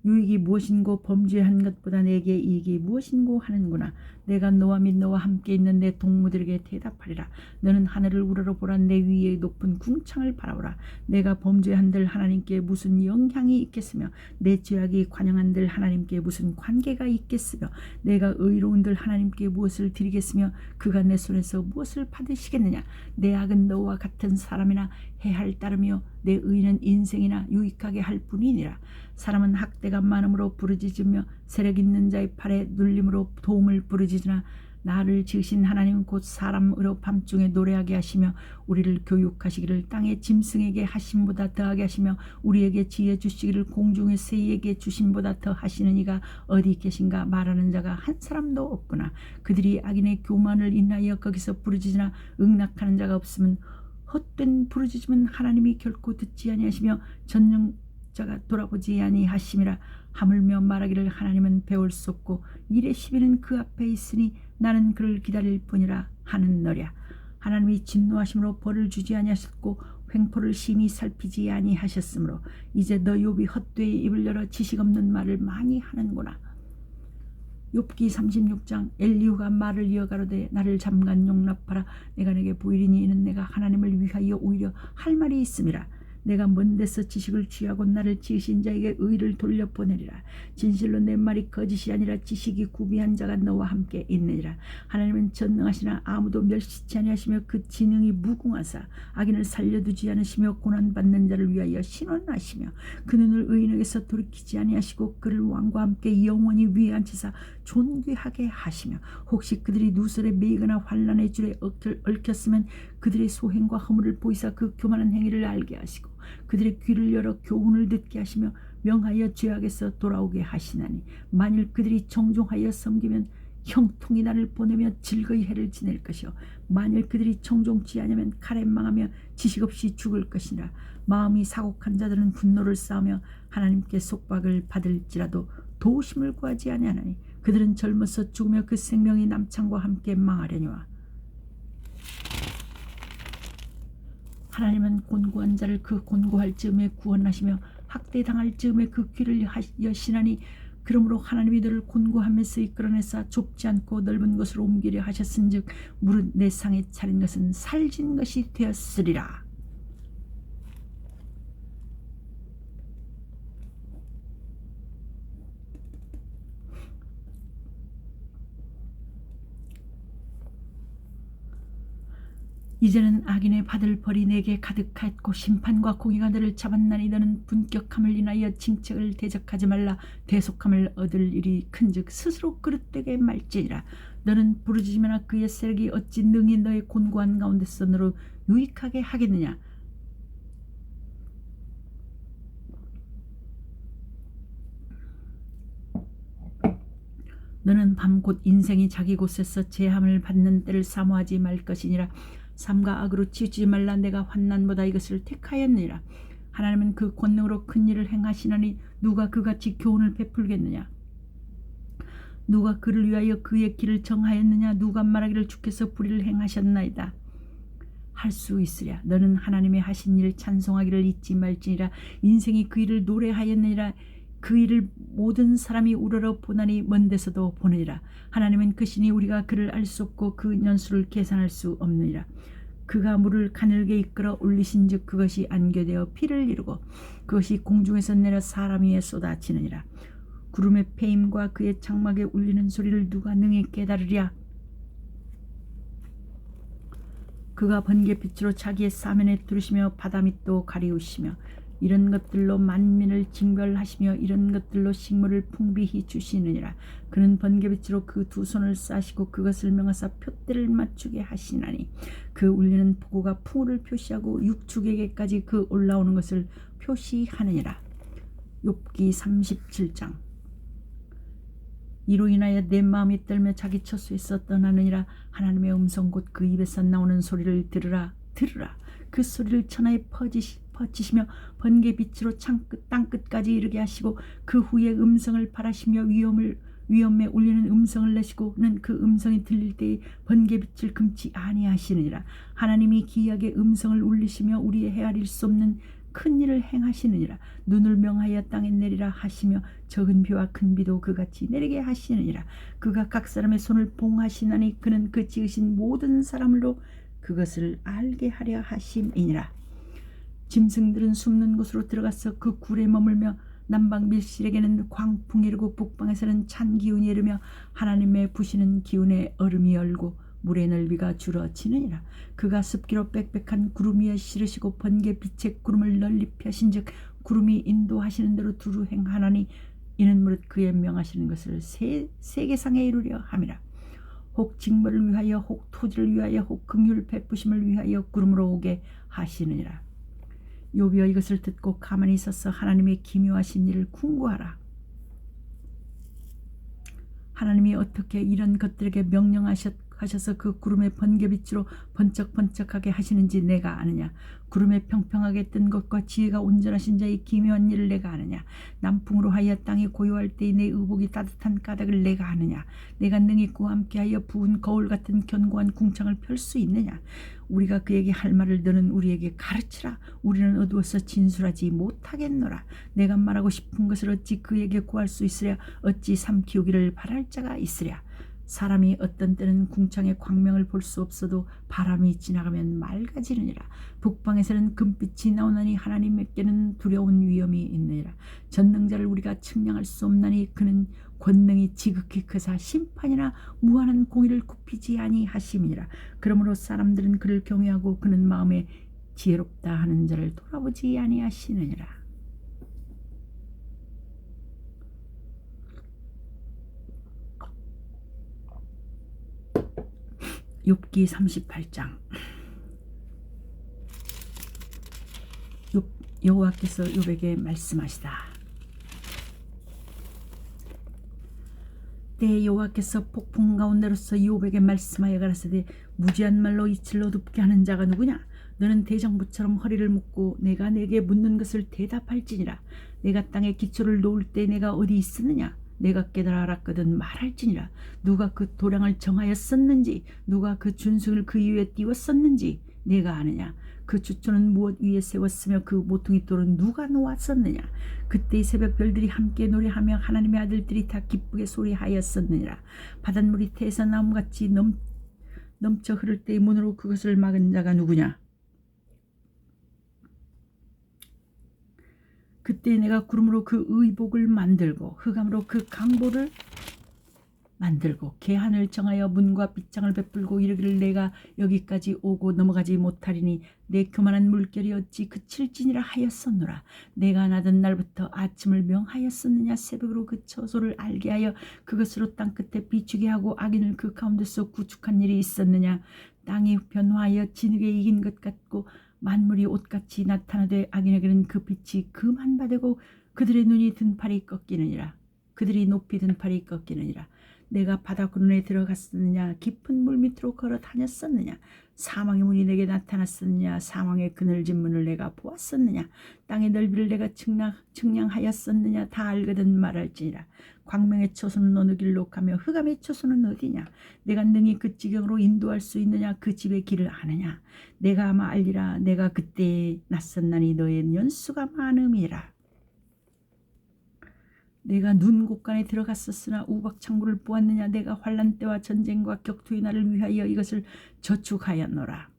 유익이 무엇인고 범죄한 것보다 내게 이익이 무엇인고 하는구나. 내가 너와 및 너와 함께 있는 내 동무들에게 대답하리라. 너는 하늘을 우러러 보라. 내 위에 높은 궁창을 바라보라. 내가 범죄한들 하나님께 무슨 영향이 있겠으며 내 죄악이 관영한들 하나님께 무슨 관계가 있겠으며 내가 의로운들 하나님께 무엇을 드리겠으며 그가 내 손에서 무엇을 받으시겠느냐. 내 악은 너와 같은 사람이나 해할 따르며 내 의는 인생이나 유익하게 할 뿐이니라. 사람은 학대가 많음으로 부르짖으며 세력 있는 자의 팔에 눌림으로 도움을 부르짖으나 나를 지으신 하나님은 곧 사람으로 밤중에 노래하게 하시며 우리를 교육하시기를 땅의 짐승에게 하심보다 더하게 하시며 우리에게 지혜 주시기를 공중의 새에게 주심보다 더 하시는 이가 어디 계신가. 말하는 자가 한 사람도 없구나. 그들이 악인의 교만을 인하여 거기서 부르짖으나 응낙하는 자가 없으면 헛된 부르짖음은 하나님이 결코 듣지 아니하시며 전능자가 돌아보지 아니하심이라. 하물며 말하기를 하나님은 배울 수 없고 일의 시비는 그 앞에 있으니 나는 그를 기다릴 뿐이라 하는 너랴. 하나님이 진노하심으로 벌을 주지 아니하셨고 횡포를 심히 살피지 아니하셨으므로 이제 너 욥이 헛되이 입을 열어 지식 없는 말을 많이 하는구나. 욥기 36장. 엘리후가 말을 이어가로되 나를 잠깐 용납하라. 내가 내게 보이리니 이는 내가 하나님을 위하여 오히려 할 말이 있음이라. 내가 먼 데서 지식을 취하고 나를 지으신 자에게 의를 돌려보내리라. 진실로 내 말이 거짓이 아니라 지식이 구비한 자가 너와 함께 있느니라. 하나님은 전능하시나 아무도 멸시치 아니하시며 그 지능이 무궁하사 악인을 살려두지 않으시며 고난받는 자를 위하여 신원하시며 그 눈을 의인에게서 돌이키지 아니하시고 그를 왕과 함께 영원히 위에 앉히사 존귀하게 하시며 혹시 그들이 누설에 매이거나 환난의 줄에 얽혔으면 그들의 소행과 허물을 보이사 그 교만한 행위를 알게 하시고 그들의 귀를 열어 교훈을 듣게 하시며 명하여 죄악에서 돌아오게 하시나니 만일 그들이 정종하여 섬기면 형통이 나를 보내며 즐거이 해를 지낼 것이요 만일 그들이 청종치 아니하면 칼에 망하며 지식 없이 죽을 것이라. 마음이 사곡한 자들은 분노를 쌓으며 하나님께 속박을 받을지라도 도우심을 구하지 아니하나니 그들은 젊어서 죽으며 그 생명이 남창과 함께 망하려니와. 하나님은 곤고한 자를 그 곤고할 즈음에 구원하시며 학대당할 즈음에 그 귀를 여시나니 그러므로 하나님이 너를 곤고함에서 이끌어내사 좁지 않고 넓은 곳으로 옮기려 하셨은즉 무릇 내 상에 차린 것은 살진 것이 되었으리라. 이제는 악인의 받을 벌이 내게 가득하였고 심판과 공의가 너를 잡았나니 너는 분격함을 인하여 징책을 대적하지 말라. 대속함을 얻을 일이 큰즉 스스로 그릇되게 말지니라. 너는 부르짖으면 그의 세력이 어찌 능히 너의 곤고한 가운데서 너로 유익하게 하겠느냐. 너는 밤 곧 인생이 자기 곳에서 제함을 받는 때를 사모하지 말 것이니라. 삶과 악으로 치우치지 말라. 내가 환난보다 이것을 택하였느니라. 하나님은 그 권능으로 큰 일을 행하시나니 누가 그같이 교훈을 베풀겠느냐. 누가 그를 위하여 그의 길을 정하였느냐. 누가 말하기를 주께서 불의를 행하셨나이다 할 수 있으랴. 너는 하나님의 하신 일 찬송하기를 잊지 말지니라. 인생이 그 일을 노래하였느니라. 그 일을 모든 사람이 우러러 보나니 먼 데서도 보느니라. 하나님은 그 신이 우리가 그를 알 수 없고 그 년수를 계산할 수 없느니라. 그가 물을 가늘게 이끌어 올리신즉 그것이 안개되어 피를 이루고 그것이 공중에서 내려 사람 위에 쏟아지느니라. 구름의 패임과 그의 장막에 울리는 소리를 누가 능히 깨달으랴. 그가 번개빛으로 자기의 사면에 두르시며 바다밑도 가리우시며 이런 것들로 만민을 징벌하시며 이런 것들로 식물을 풍비히 주시느니라. 그는 번개빛으로 그 두 손을 싸시고 그것을 명하사 표대를 맞추게 하시나니 그 울리는 폭우가 풍우를 표시하고 육축에게까지 그 올라오는 것을 표시하느니라. 욥기 37장. 이로 인하여 내 마음이 떨며 자기 처소에서 떠나느니라. 하나님의 음성 곧 그 입에서 나오는 소리를 들으라. 들으라. 그 소리를 천하에 퍼치시며 번개빛으로 땅끝까지 이르게 하시고 그 후에 음성을 발하시며 위엄에 울리는 음성을 내시고는 그 음성이 들릴 때에 번개빛을 금치 아니하시느니라. 하나님이 기이하게 음성을 울리시며 우리의 헤아릴 수 없는 큰 일을 행하시느니라. 눈을 명하여 땅에 내리라 하시며 적은 비와 큰 비도 그같이 내리게 하시느니라. 그가 각 사람의 손을 봉하시나니 그는 그 지으신 모든 사람으로 그것을 알게 하려 하심이니라. 짐승들은 숨는 곳으로 들어가서 그 굴에 머물며 남방 밀실에게는 광풍이 이르고 북방에서는 찬 기운이 이르며 하나님의 부시는 기운에 얼음이 열고 물의 넓이가 줄어지느니라. 그가 습기로 빽빽한 구름 위에 실으시고 번개빛의 구름을 널리 펴신즉 구름이 인도하시는 대로 두루 행하나니 이는 무릇 그의 명하시는 것을 세계상에 이루려 함이라. 혹 징벌을 위하여 혹 토지를 위하여 혹 긍휼 베푸심을 위하여 구름으로 오게 하시느니라. 욥이여 이것을 듣고 가만히 있어서 하나님의 기묘하신 일을 궁구하라. 하나님이 어떻게 이런 것들에게 명령하셔서 그 구름의 번개빛으로 번쩍번쩍하게 하시는지 내가 아느냐. 구름에 평평하게 뜬 것과 지혜가 온전하신 자의 기묘한 일을 내가 아느냐. 남풍으로 하여 땅이 고요할 때에 내 의복이 따뜻한 까닭을 내가 아느냐. 내가 능히 그와 함께하여 부은 거울 같은 견고한 궁창을 펼 수 있느냐. 우리가 그에게 할 말을 너는 우리에게 가르치라. 우리는 어두워서 진술하지 못하겠노라. 내가 말하고 싶은 것을 어찌 그에게 구할 수 있으랴. 어찌 삼키우기를 바랄 자가 있으랴. 사람이 어떤 때는 궁창의 광명을 볼 수 없어도 바람이 지나가면 맑아지느니라. 북방에서는 금빛이 나오나니 하나님께는 두려운 위엄이 있느니라. 전능자를 우리가 측량할 수 없나니 그는 권능이 지극히 크사 심판이나 무한한 공의를 굽히지 아니하심이니라. 그러므로 사람들은 그를 경외하고 그는 마음에 지혜롭다 하는 자를 돌아보지 아니하시느니라. 욥기 38장. 여호와께서 욥에게 말씀하시다. 때에 여호와께서 폭풍 가운데로서 욥에게 말씀하여 가라사대 무지한 말로 이치를 어둡게 하는 자가 누구냐. 너는 대장부처럼 허리를 묶고 내가 내게 묻는 것을 대답할지니라. 내가 땅에 기초를 놓을 때 내가 어디 있었느냐. 내가 깨달아 알았거든 말할지니라. 누가 그 도량을 정하였었는지 누가 그 준승을 그 위에 띄웠었는지 내가 아느냐. 그 주초는 무엇 위에 세웠으며 그 모퉁이 돌은 누가 놓았었느냐. 그때의 새벽 별들이 함께 노래하며 하나님의 아들들이 다 기쁘게 소리하였었느니라. 바닷물이 태에서 나무같이 넘쳐 흐를 때의 문으로 그것을 막은 자가 누구냐. 그때 내가 구름으로 그 의복을 만들고 흑암으로 그 강보를 만들고 개한을 정하여 문과 빗장을 베풀고 이르기를 내가 여기까지 오고 넘어가지 못하리니 내 교만한 물결이 어찌 그칠지니라 하였었노라. 내가 나던 날부터 아침을 명하였었느냐. 새벽으로 그 처소를 알게 하여 그것으로 땅끝에 비추게 하고 악인을 그 가운데서 구축한 일이 있었느냐. 땅이 변화하여 진흙에 이긴 것 같고 만물이 옷같이 나타나되 악인에게는 그 빛이 그만바되고 그들의 눈이 든 팔이 꺾이느니라. 그들이 높이 든 팔이 꺾이느니라. 내가 바다 근원에 들어갔었느냐. 깊은 물 밑으로 걸어 다녔었느냐. 사망의 문이 내게 나타났었느냐. 사망의 그늘진 문을 내가 보았었느냐. 땅의 넓이를 내가 측량하였었느냐. 다 알거든 말할지니라. 광명의 초소는 어느 길로 가며 흑암의 초소는 어디냐. 내가 능히 그 지경으로 인도할 수 있느냐. 그 집의 길을 아느냐. 내가 아마 알리라. 내가 그때에 낯섰나니 너의 연수가 많음이라. 내가 눈 곳간에 들어갔었으나 우박창고를 보았느냐. 내가 환란 때와 전쟁과 격투의 날을 위하여 이것을 저축하였노라.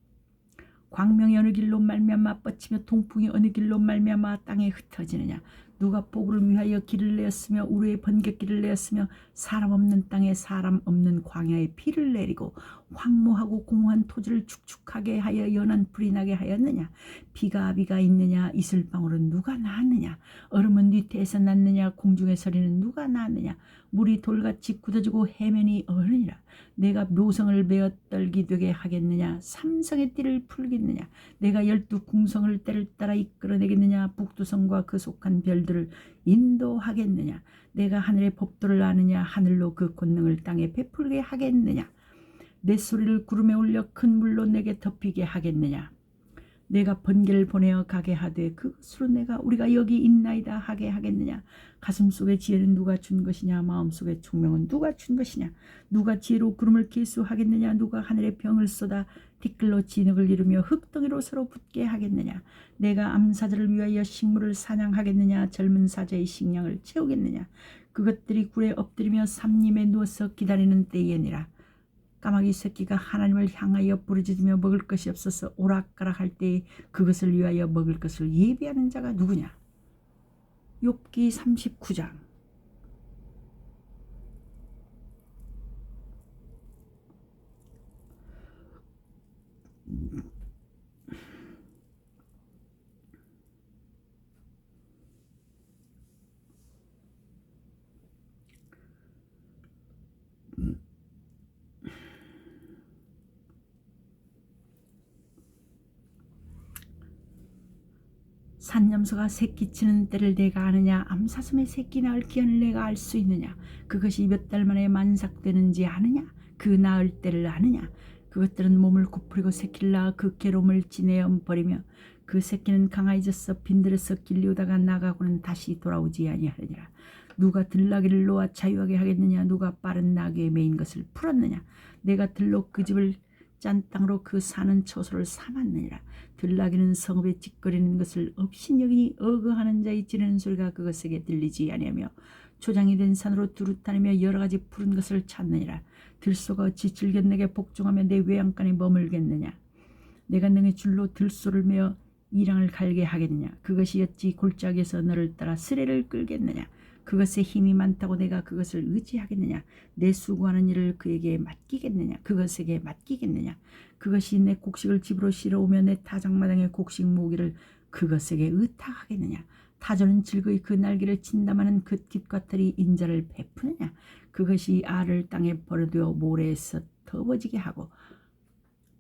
광명이 어느 길로 말미암아 뻗치며 동풍이 어느 길로 말미암아 땅에 흩어지느냐. 누가 보구를 위하여 길을 내었으며 우르의 번갯길을 내었으며 사람 없는 땅에 사람 없는 광야에 비를 내리고 황무하고 공허한 토지를 축축하게 하여 연한 불이 나게 하였느냐. 비가 있느냐. 이슬방울은 누가 낳았느냐. 얼음은 뒤태에서 났느냐. 공중의 서리는 누가 낳았느냐. 물이 돌같이 굳어지고 해면이 어느니라. 내가 묘성을 베어 떨기 되게 하겠느냐. 삼성의 띠를 풀겠느냐. 내가 12궁성을 때를 따라 이끌어내겠느냐. 북두성과 그 속한 별들을 인도하겠느냐. 내가 하늘의 법도를 아느냐. 하늘로 그 권능을 땅에 베풀게 하겠느냐. 내 소리를 구름에 올려 큰 물로 내게 덮이게 하겠느냐. 내가 번개를 보내어 가게 하되 그것으로 내가 우리가 여기 있나이다 하게 하겠느냐. 가슴속의 지혜는 누가 준 것이냐. 마음속의 총명은 누가 준 것이냐. 누가 지혜로 구름을 계수하겠느냐. 누가 하늘의 병을 쏟아 티끌로 진흙을 이루며 흙덩이로 서로 붙게 하겠느냐. 내가 암사자를 위하여 식물을 사냥하겠느냐. 젊은 사자의 식량을 채우겠느냐. 그것들이 굴에 엎드리며 삼림에 누워서 기다리는 때이니라. 까마귀 새끼가 하나님을 향하여 부르짖으며 먹을 것이 없어서 오락가락 할 때에 그것을 위하여 먹을 것을 예비하는 자가 누구냐. 욥기 39장. 산염소가 새끼치는 때를 내가 아느냐. 암사슴의 새끼 낳을 기한을 내가 알 수 있느냐. 그것이 몇 달 만에 만삭되는지 아느냐. 그 낳을 때를 아느냐. 그것들은 몸을 굽부리고 새끼를 낳아 그 괴로움을 지내어 버리며 그 새끼는 강하여져서 빈들에서 길리우다가 나가고는 다시 돌아오지 아니하느니라. 누가 들나귀를 놓아 자유하게 하겠느냐. 누가 빠른 나귀에 매인 것을 풀었느냐. 내가 들로 그 집을 짠 땅으로 그 사는 처소를 삼았느니라. 들나귀는 성읍에 찌꺼리는 것을 업신여기니 어거하는 자의 지르는 소리가 그것에게 들리지 아니하며 초장이 된 산으로 두루다니며 여러 가지 푸른 것을 찾느니라. 들소가 어찌 질견내게 복종하며 내 외양간에 머물겠느냐. 내가 능히 줄로 들소를 메어 이랑을 갈게 하겠느냐. 그것이 어찌 골짜기에서 너를 따라 스레를 끌겠느냐. 그것에 힘이 많다고 내가 그것을 의지하겠느냐. 내 수고하는 일을 그에게 맡기겠느냐. 그것에게 맡기겠느냐. 그것이 내 곡식을 집으로 실어오며 내 타작마당의 곡식 모기를 그것에게 의탁하겠느냐. 타조는 즐거이 그 날개를 진담하는 그 깃과 털이 인자를 베푸느냐. 그것이 알을 땅에 버려두어 모래에서 더워지게 하고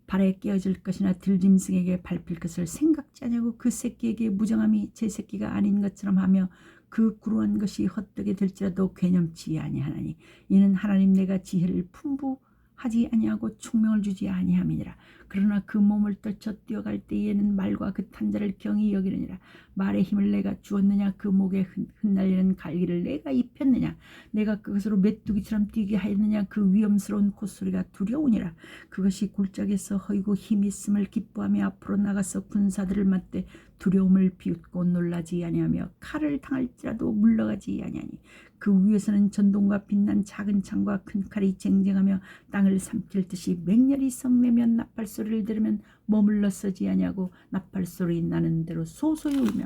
발에 깨어질 것이나 들짐승에게 밟힐 것을 생각지 않냐고. 그 새끼에게 무정함이 제 새끼가 아닌 것처럼 하며 그 구루한 것이 헛되게 될지라도 괴념치 아니하나니 이는 하나님 내가 지혜를 풍부하지 아니하고 총명을 주지 아니함이니라. 그러나 그 몸을 떨쳐 뛰어갈 때에는 말과 그 탄자를 경히 여기느니라. 말의 힘을 내가 주었느냐. 그 목에 흩날리는 갈기를 내가 입혔느냐. 내가 그것으로 메뚜기처럼 뛰게 하였느냐. 그 위험스러운 콧소리가 두려우니라. 그것이 골짜기에서 허이고 힘이 있음을 기뻐하며 앞으로 나가서 군사들을 맞대 두려움을 비웃고 놀라지 아니하며 칼을 당할지라도 물러가지 아니하니 그 위에서는 전동과 빛난 작은 창과 큰 칼이 쟁쟁하며 땅을 삼킬 듯이 맹렬히 성내면 나팔 소리를 들으면 머물러 서지 아니하고 나팔 소리 나는 대로 소소히 울며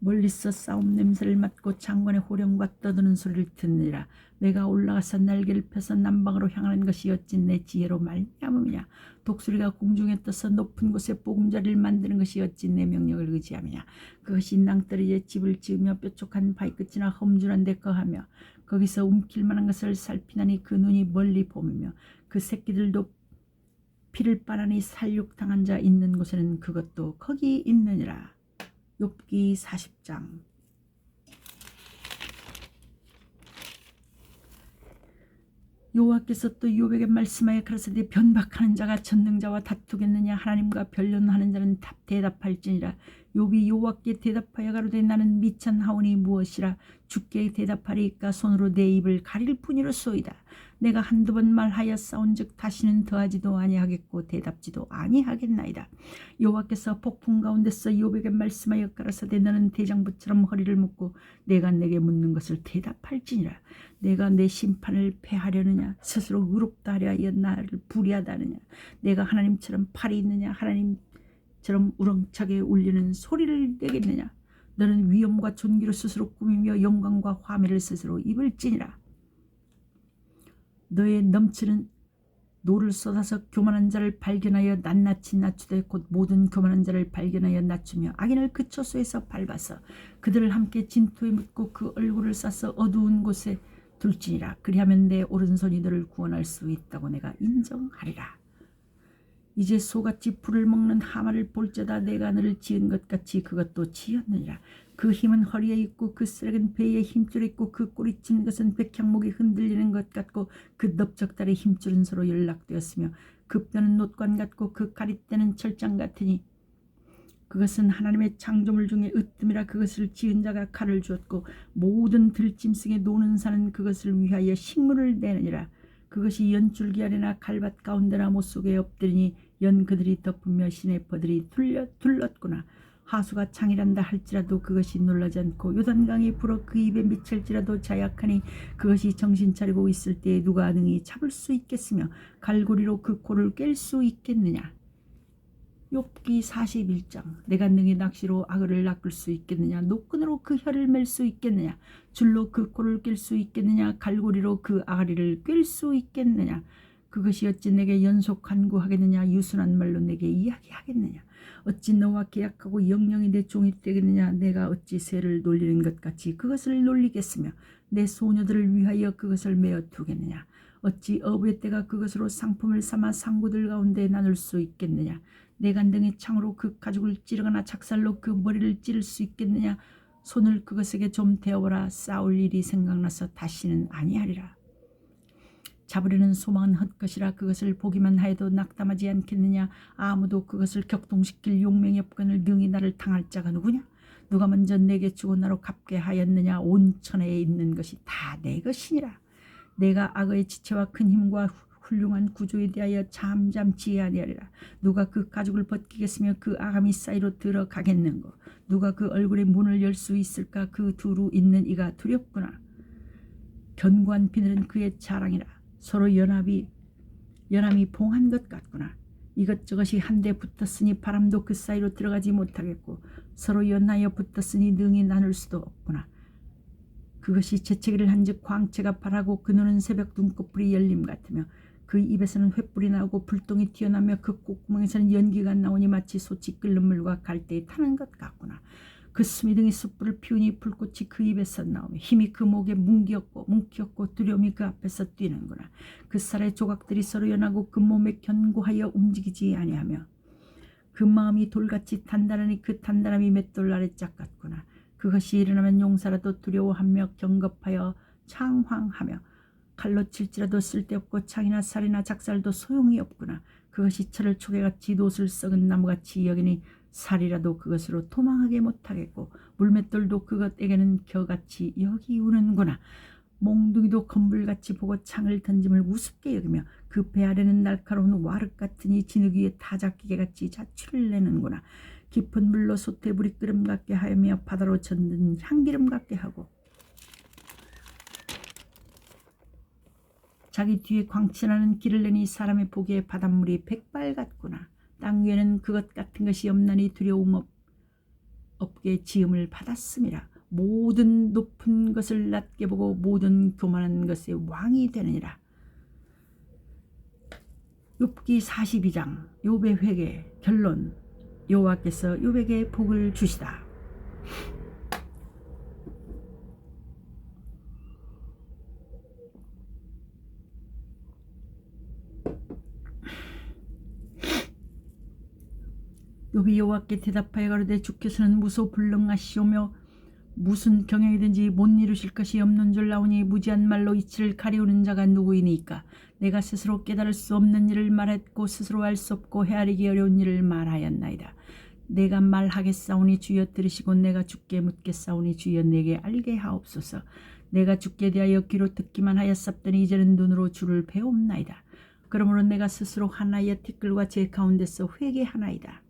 멀리서 싸움 냄새를 맡고 장관의 호령과 떠드는 소리를 듣느니라. 내가 올라가서 날개를 펴서 남방으로 향하는 것이 어찌 내 지혜로 말미암으냐. 독수리가 공중에 떠서 높은 곳에 보금자리를 만드는 것이 어찌 내 명령을 의지하느냐. 그것이 낭떠러지에 집을 지으며 뾰족한 바위끝이나 험준한 데 거하며 거기서 움킬 만한 것을 살피나니 그 눈이 멀리 보이며 그 새끼들도 피를 빨아니 살육당한 자 있는 곳에는 그것도 거기 있느니라. 욥기 40장. 여호와께서 또 욥에게 말씀하여 가라사대 변박하는 자가 전능자와 다투겠느냐. 하나님과 변론하는 자는 대답할지니라. 욥이 여호와께 대답하여 가로되 나는 미천하오니 무엇이라. 주께 대답하리이까. 손으로 내 입을 가릴 뿐이로소이다. 내가 한두 번 말하여 싸운즉 다시는 더하지도 아니하겠고 대답지도 아니하겠나이다. 여호와께서 폭풍 가운데서 욥에게 말씀하여 가라사대 너는 대장부처럼 허리를 묶고 내가 내게 묻는 것을 대답할지니라. 내가 내 심판을 패하려느냐. 스스로 의롭다 하려 하여 나를 불의하다 하느냐. 내가 하나님처럼 팔이 있느냐. 하나님처럼 우렁차게 울리는 소리를 내겠느냐. 너는 위엄과 존귀로 스스로 꾸미며 영광과 화면을 스스로 입을지니라. 너의 넘치는 노를 쏟아서 교만한 자를 발견하여 낱낱이 낮추되 곧 모든 교만한 자를 발견하여 낮추며 악인을 그 처소에서 밟아서 그들을 함께 진토에 묻고 그 얼굴을 싸서 어두운 곳에 둘지니라. 그리하면 내 오른손이 너를 구원할 수 있다고 내가 인정하리라. 이제 소같이 풀을 먹는 하마를 볼지어다. 내가 너를 지은 것 같이 그것도 지었느니라. 그 힘은 허리에 있고 그 쓰레기는 배에 힘줄이 있고 그 꼬리친 것은 백향목이 흔들리는 것 같고 그 넓적다리 힘줄은 서로 연락되었으며 그 뼈는 놋관 같고 그 가리대는 철장 같으니 그것은 하나님의 창조물 중에 으뜸이라. 그것을 지은 자가 칼을 주었고 모든 들짐승에 노는 사는 그것을 위하여 식물을 내느니라. 그것이 연줄기 아래나 갈밭 가운데나 못 속에 엎드리니 연 그들이 덮으며 시내 퍼들이 둘렀구나. 하수가 창이란다 할지라도 그것이 놀라지 않고 요단강이 불어 그 입에 미칠지라도 자약하니 그것이 정신 차리고 있을 때에 누가 능히 잡을 수 있겠으며 갈고리로 그 코를 깰 수 있겠느냐. 욥기 41장. 내가 능히 낚시로 악어를 낚을 수 있겠느냐. 노끈으로 그 혀를 맬 수 있겠느냐. 줄로 그 코를 깰 수 있겠느냐. 갈고리로 그 아가리를 꿰 수 있겠느냐. 그것이 어찌 내게 연속 간구하겠느냐. 유순한 말로 내게 이야기하겠느냐. 어찌 너와 계약하고 영영이 내 종이 되겠느냐. 내가 어찌 새를 놀리는 것 같이 그것을 놀리겠으며 내 소녀들을 위하여 그것을 메어 두겠느냐. 어찌 어부의 때가 그것으로 상품을 삼아 상구들 가운데 나눌 수 있겠느냐. 내가 능히 창으로 그 가죽을 찌르거나 작살로 그 머리를 찌를 수 있겠느냐. 손을 그것에게 좀 대어보라. 싸울 일이 생각나서 다시는 아니하리라. 잡으려는 소망은 헛것이라. 그것을 보기만 하여도 낙담하지 않겠느냐. 아무도 그것을 격동시킬 용맹이 없거늘 능히 나를 당할 자가 누구냐. 누가 먼저 내게 주고 나로 갚게 하였느냐. 온 천하에 있는 것이 다 내 것이니라. 내가 악어의 지체와 큰 힘과 훌륭한 구조에 대하여 잠잠치 아니하리라. 누가 그 가죽을 벗기겠으며 그 아가미 사이로 들어가겠는고. 누가 그 얼굴의 문을 열 수 있을까. 그 두루 있는 이가 두렵구나. 견고한 비늘은 그의 자랑이라. 서로 연함이 봉한 것 같구나. 이것저것이 한데 붙었으니 바람도 그 사이로 들어가지 못하겠고 서로 연하여 붙었으니 능히 나눌 수도 없구나. 그것이 재채기를 한즉 광채가 발하고 그 눈은 새벽 눈꺼풀이 열림 같으며 그 입에서는 횃불이 나오고 불똥이 튀어나오며 그 콧구멍에서는 연기가 나오니 마치 솥이 끓는 물과 갈대에 타는 것 같구나. 그 수미등이 숯불을 피우니 불꽃이 그 입에서 나오며 힘이 그 목에 뭉키었고 두려움이 그 앞에서 뛰는구나. 그 살의 조각들이 서로 연하고 그 몸에 견고하여 움직이지 아니하며 그 마음이 돌같이 단단하니 그 단단함이 맷돌 아래짝 같구나. 그것이 일어나면 용사라도 두려워하며 경겁하여 창황하며 칼로 칠지라도 쓸데없고 창이나 살이나 작살도 소용이 없구나. 그것이 철을 초계같이 놋을 썩은 나무같이 여기니 살이라도 그것으로 도망하게 못하겠고 물맷돌도 그것에게는 겨같이 여기우는구나. 몽둥이도 건불같이 보고 창을 던짐을 우습게 여기며 그 배 아래는 날카로운 와륵 같으니 진흙 위에 타작기계같이 자취를 내는구나. 깊은 물로 솥에 불이 끓음 같게 하며 바다로 젓는 향기름 같게 하고 자기 뒤에 광친하는 길을 내니 사람의 보기에 바닷물이 백발 같구나. 땅 위에는 그것 같은 것이 없나니 두려움 업계 지음을 받았음이라. 모든 높은 것을 낮게 보고 모든 교만한 것의 왕이 되느니라. 욥기 42장 욥의 회개. 결론. 여호와께서 욥에게 복을 주시다. 욥이 여호와께 대답하여 가로되 주께서는 무소불능하시오며 무슨 경영이든지 못 이루실 것이 없는 줄 아오니 무지한 말로 이치를 가리우는 자가 누구이니까. 내가 스스로 깨달을 수 없는 일을 말했고 스스로 알 수 없고 헤아리기 어려운 일을 말하였나이다. 내가 말하겠사오니 주여 들으시고 내가 주께 묻겠사오니 주여 내게 알게 하옵소서. 내가 주께 대하여 귀로 듣기만 하였사더니 이제는 눈으로 주를 배옵나이다. 그러므로 내가 스스로 하나의 티끌과 제 가운데서 회개하나이다.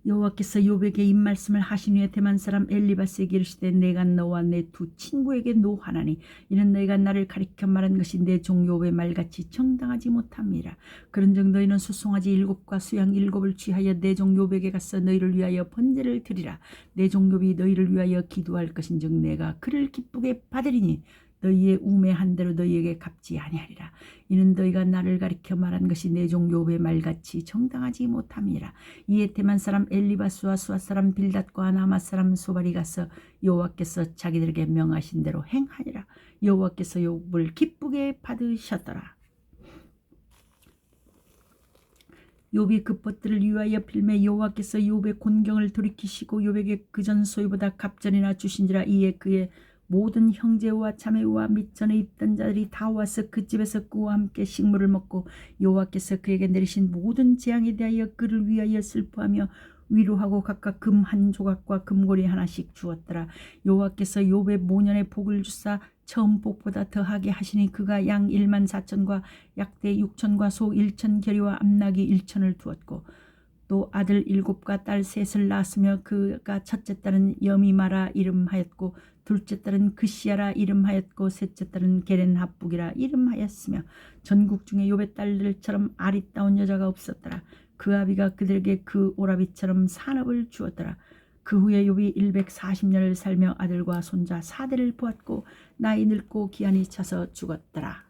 여호와께서 욥에게 이 말씀을 하신 후에 대만 사람 엘리바스에게 이르시되 내가 너와 내 두 친구에게 노하나니 이는 너희가 나를 가리켜 말한 것이 내 종 욥의 말같이 정당하지 못함이라. 그런즉 너희는 수송아지 7과 수양 7을 취하여 내 종 욥에게 가서 너희를 위하여 번제를 드리라. 내 종 욥이 너희를 위하여 기도할 것인즉 내가 그를 기쁘게 받으리니 너희의 우매한 대로 너희에게 갚지 아니하리라. 이는 너희가 나를 가리켜 말한 것이 내 종 욥의 말같이 정당하지 못함이라. 이에 대만 사람 엘리바스와 수아 사람 빌닷과 나마 사람 소발이 가서 여호와께서 자기들에게 명하신 대로 행하니라. 여호와께서 욥을 기쁘게 받으셨더라. 욥이 그 벗들을 위하여 빌매 여호와께서 욥의 곤경을 돌이키시고 욥에게 그전 소유보다 갑전이나 주신지라. 이에 그의 모든 형제와 자매와 및 전에 있던 자들이 다 와서 그 집에서 그와 함께 식물을 먹고 여호와께서 그에게 내리신 모든 재앙에 대하여 그를 위하여 슬퍼하며 위로하고 각각 금 한 조각과 금고리 하나씩 주었더라. 여호와께서 욥의 모년에 복을 주사 처음 복보다 더하게 하시니 그가 양 14,000과 약대 6,000과 소 1,000 겨리와 암나귀 1,000을 두었고 또 아들 7과 딸 3을 낳았으며 그가 첫째 딸은 여미마라 이름하였고 둘째 딸은 그시야라 이름하였고 셋째 딸은 게렌합북이라 이름하였으며 전국 중에 욥의 딸들처럼 아리따운 여자가 없었더라. 그 아비가 그들에게 그 오라비처럼 산업을 주었더라. 그 후에 욥이 140년을 살며 아들과 손자 4대를 보았고 나이 늙고 기한이 차서 죽었더라.